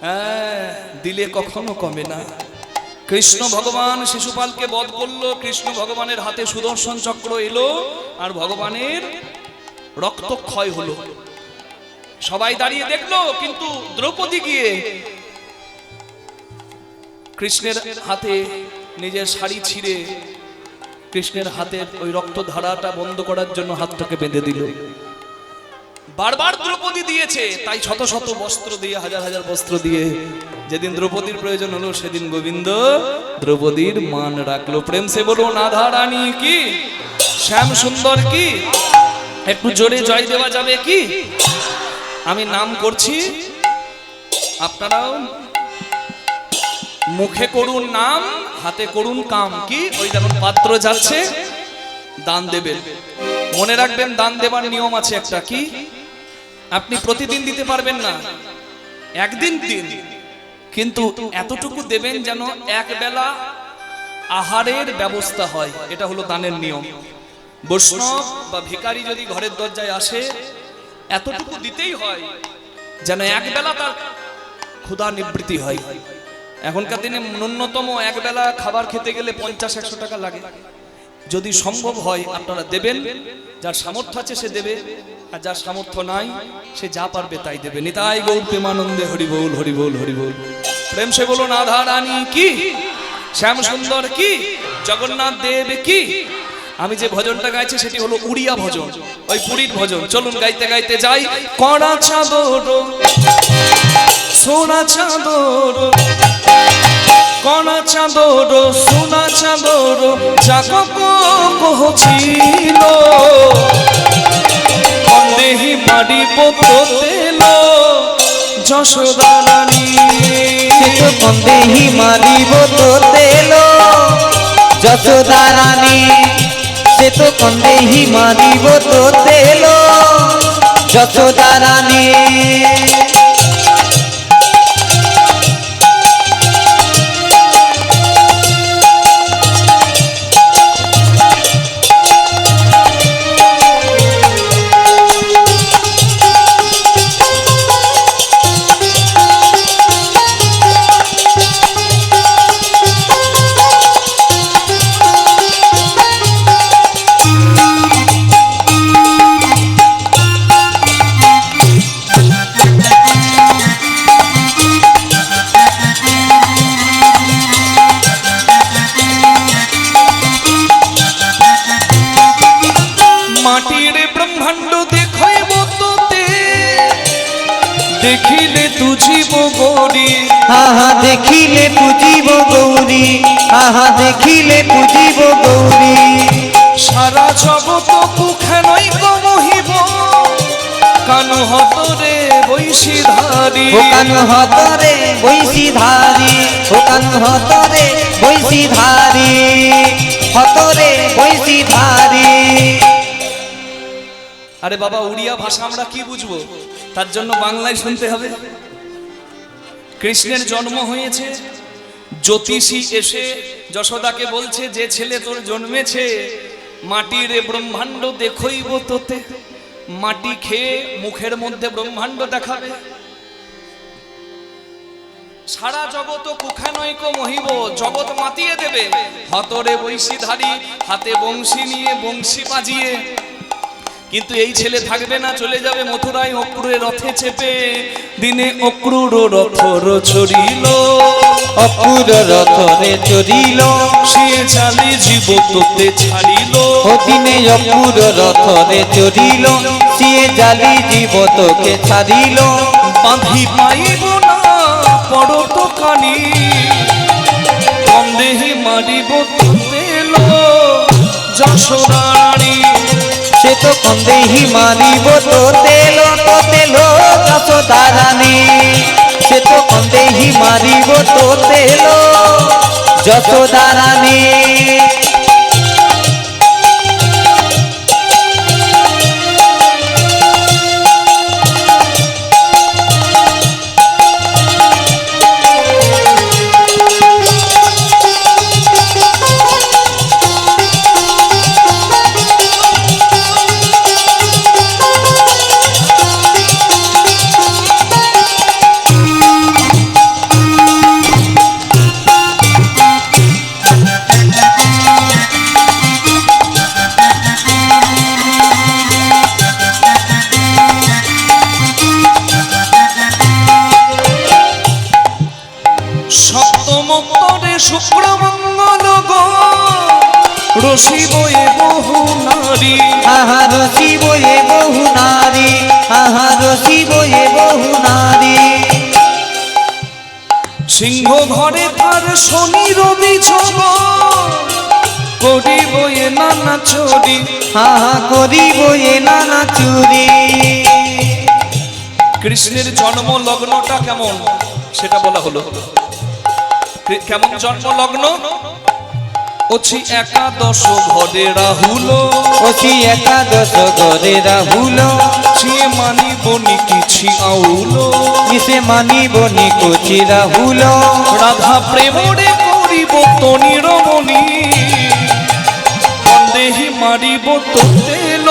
হ্যাঁ, দিলে কখনো কমে না। কৃষ্ণ ভগবান শিশুপালকে বধ করলো, কৃষ্ণ ভগবানের হাতে সুদর্শন চক্র এলো আর ভগবানের রক্তক্ষয় হলো। সবাই দাঁড়িয়ে দেখলো, কিন্তু দ্রৌপদী গিয়ে কৃষ্ণের হাতে নিজের শাড়ি ছিঁড়ে কৃষ্ণের হাতের ওই রক্ত ধারাটা বন্ধ করার জন্য হাতটাকে বেঁধে দিল। বারবার দ্রৌপদী দিয়েছে, তাই শত শত বস্ত্র দিয়ে, হাজার হাজার বস্ত্র দিয়ে যেদিন দ্রৌপদীর প্রয়োজন হলো সেদিন গোবিন্দ দ্রৌপদীর মান রাখলো। প্রেম সে বলুন রাধা রানী কি, শ্যাম সুন্দর কি। একটু জোরে জয় দেওয়া যাবে কি? আমি নাম করছি, আপনারাও মুখে করুন নাম, হাতে করুন কাম। কি? ওই দেখুন পাত্র যাচ্ছে, দান দেবেন। মনে রাখবেন দান দেবার নিয়ম আছে একটা, কি? আপনি প্রতিদিন দিতে পারবেন না, একদিন দিন, কিন্তু এতটুকু দেবেন যেন এক বেলা আহারের ব্যবস্থা হয়। এটা হলো দানের নিয়ম। বৈষ্ণব বা ভিখারি যদি ঘরের দরজায় আসে, এতটুকু দিতেই হয় যেন এক বেলা তার ক্ষুধা নিবৃত্তি হয়। এখনকার দিনে ন্যূনতম এক বেলা খাবার খেতে গেলে 50-100 টাকা লাগে। যদি সম্ভব হয় আপনারা দেবেন, যার সামর্থ্য আছে সে দেবে, আর যার সামর্থ্য নাই সে যা পারবে তাই দেবে। নিতাই গৌর প্রেমানন্দে হরি বল হরি বল হরি বল। প্রেম সে বলুন রাধা রানী কি, শ্যাম সুন্দর কি, জগন্নাথ দেব কি। আমি যে ভজনটা গাইছি সেটি হলো উড়িয়া ভজন, ওই পুরীর ভজন। চলুন গাইতে গাইতে যাই। কড়া চাদর সোনা চাদর, কড়া চাদর সোনা চাদর, যাকক কহছিল কন্দেহি মারিব তো তেল যশোদা রানী। সে তো কন্দেহি মারিব তো তেল যশোদা রানী, সে তো কন্দেহি মারিব তো তেল যশোদা রানী। মাটির ব্রহ্মাণ্ড দেখইব তোতে, দেখিলে তুজিব গৌরী। আহা দেখিলে পুজিব গৌরী, আহা দেখিলে পুজিব গৌরী। সারা জগত কুখানই কমহিব, কানু হতরে বৈশীধারী। ও কানু হতরে বৈশীধারী, ও কানু হতরে বৈশীধারী, হতরে বৈশীধারী। আরে বাবা, উড়িয়া ভাষা আমরা কি বুঝবো? তার জন্য বাংলায় শুনতে হবে। কৃষ্ণের জন্ম হয়েছে, জ্যোতিষী এসে যশোদাকে বলছে যে ছেলে তোর জন্মেছে, মাটির ব্রহ্মাণ্ড দেখইব তোতে। মাটি খেয়ে মুখের মধ্যে ব্রহ্মাণ্ড দেখাবে। সারা জগত কুখানৈক মহিব, জগৎ মাতিয়ে দেবে। হতরে বৈশীধারী, হাতে বংশী নিয়ে বংশী বাজিয়ে। কিন্তু এই ছেলে থাকবে না, চলে যাবে মথুরায় অক্রুরের রথে চেপে। দিনে অক্রুর রথর চড়িল, অপুর রথরে চড়িল, সে চালে জীব তোতে ছাড়িল। ও দিনে অপুর রথরে চড়িল, সিয়ে জালি জীব তোকে ছাড়িল। বাঁধি পাইব না পড়ত কানি, কন্দেহি মারিব তোতে যশোদা রানী। সে তো কন্দেহি মারিব তো তেল যশোদা রানী, সে তো কন্দেহি মারিব তো তেল যশোদা রানী। সপ্তমোত্তরে শুক্রমঙ্গল গো, রসিব এ বহু নারী। আহা রসিব এ বহু নারী, আহা রসিব এ বহু নারী। সিংহ ঘরে তার শনি রবি যোগ, করিব এ নানা চুরি। আহা করিব এ নানা চুরি। কৃষ্ণের জন্ম লগ্নটা কেমন সেটা বলা হলো। কেমন জন্ম লগ্ন? অছি একাদশ ঘরে রাহুল, অছি একাদশ ঘরে রাহুল, চিয়ে মানিব নি কিছু আউল। মিশে মানিব নি কচি রাহুল। রাধা প্রেমরে করিব তনির মনি, কন্দেহি মারিব তো তেল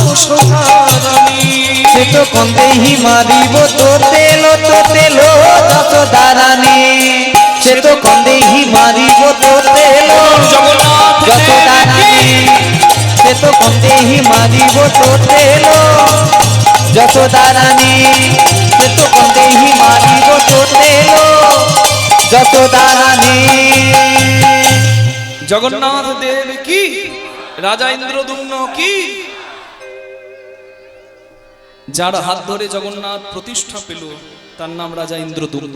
যশোদা রানী। সে তো কন্দেহি মারিব তো তেল যশোদা রানী, সে তো কন্দেহি মারিব তো তেল যশোদা রানী, সে তো কন্দেহি মারিব তো তেল যশোদা রানী, সে তো কন্দেহি মারিব তো তেল যশোদা রানী। জগন্নাথ দেব কি, রাজা ইন্দ্রদুম্ন কি, যার হাত ধরে জগন্নাথ প্রতিষ্ঠা পেল তার নাম রাজা ইন্দ্রদুম্ন।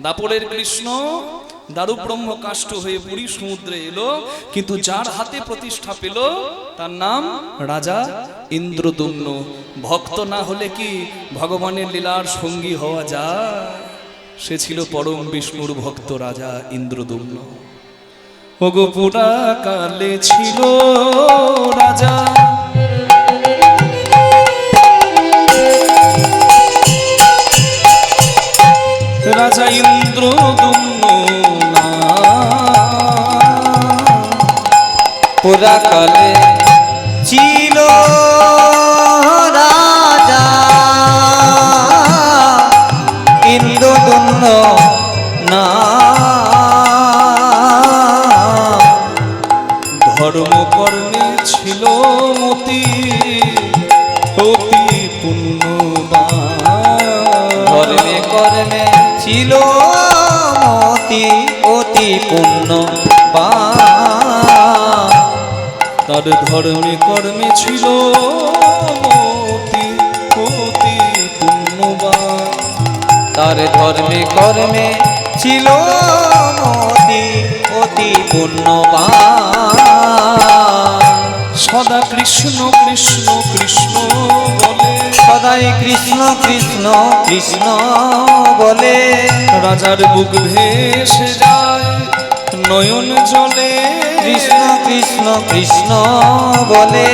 দাপরের কৃষ্ণ দারু ব্রহ্ম কাষ্ঠ হয়ে পুরী সমুদ্রে এলো, কিন্তু যার হাতে প্রতিষ্ঠা পেল তার নাম রাজা ইন্দ্রদুম্ন। ভক্ত না হলে কি ভগবানের লীলার সঙ্গী হওয়া যায়? সে ছিল পরম বিষ্ণুর ভক্ত রাজা ইন্দ্রদুম্ন। ওগো পুরা কালে ছিল রাজা রাজা ইন্দ্রদুম্ন পুরা কালে ছিল রাজা ইন্দ্রদুম্ন না, ধর্ম কর্মে ছিল মতি অতি পুণ্যবান। ধর্মে কর্মে ছিল মতি অতি পুণ্যবান। তার ধর্মে কর্মে ছিল মতি অতি পুণ্যবান। তার ধর্মে কর্মে ছিল মতি অতি পুণ্যবান। সদা কৃষ্ণ কৃষ্ণ কৃষ্ণ বলে, সদাই কৃষ্ণ কৃষ্ণ কৃষ্ণ বলে, রাজার বুক ভেসে যায় নয়ন জলে। কৃষ্ণ কৃষ্ণ কৃষ্ণ বলে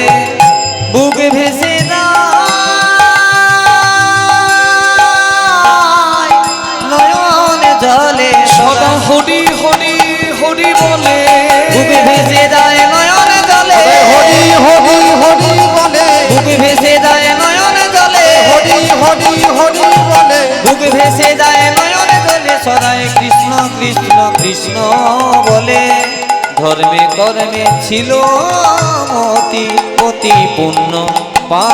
বুক ভেসে যায় নয়ন জলে। সদা হরি হরি হরি বলে, বুক ভেসে যায় নয়ন জলে। হরি হরি হরি বলে, বুক ভেসে যায় নয়ন জলে। হরি হরি হরি বলে, বুক ভেসে যায় নয়ন জলে। সদাই কৃষ্ণ কৃষ্ণ কৃষ্ণ বলে, ধর্মে কর্মে ছিল মতি অতি পুণ্য পা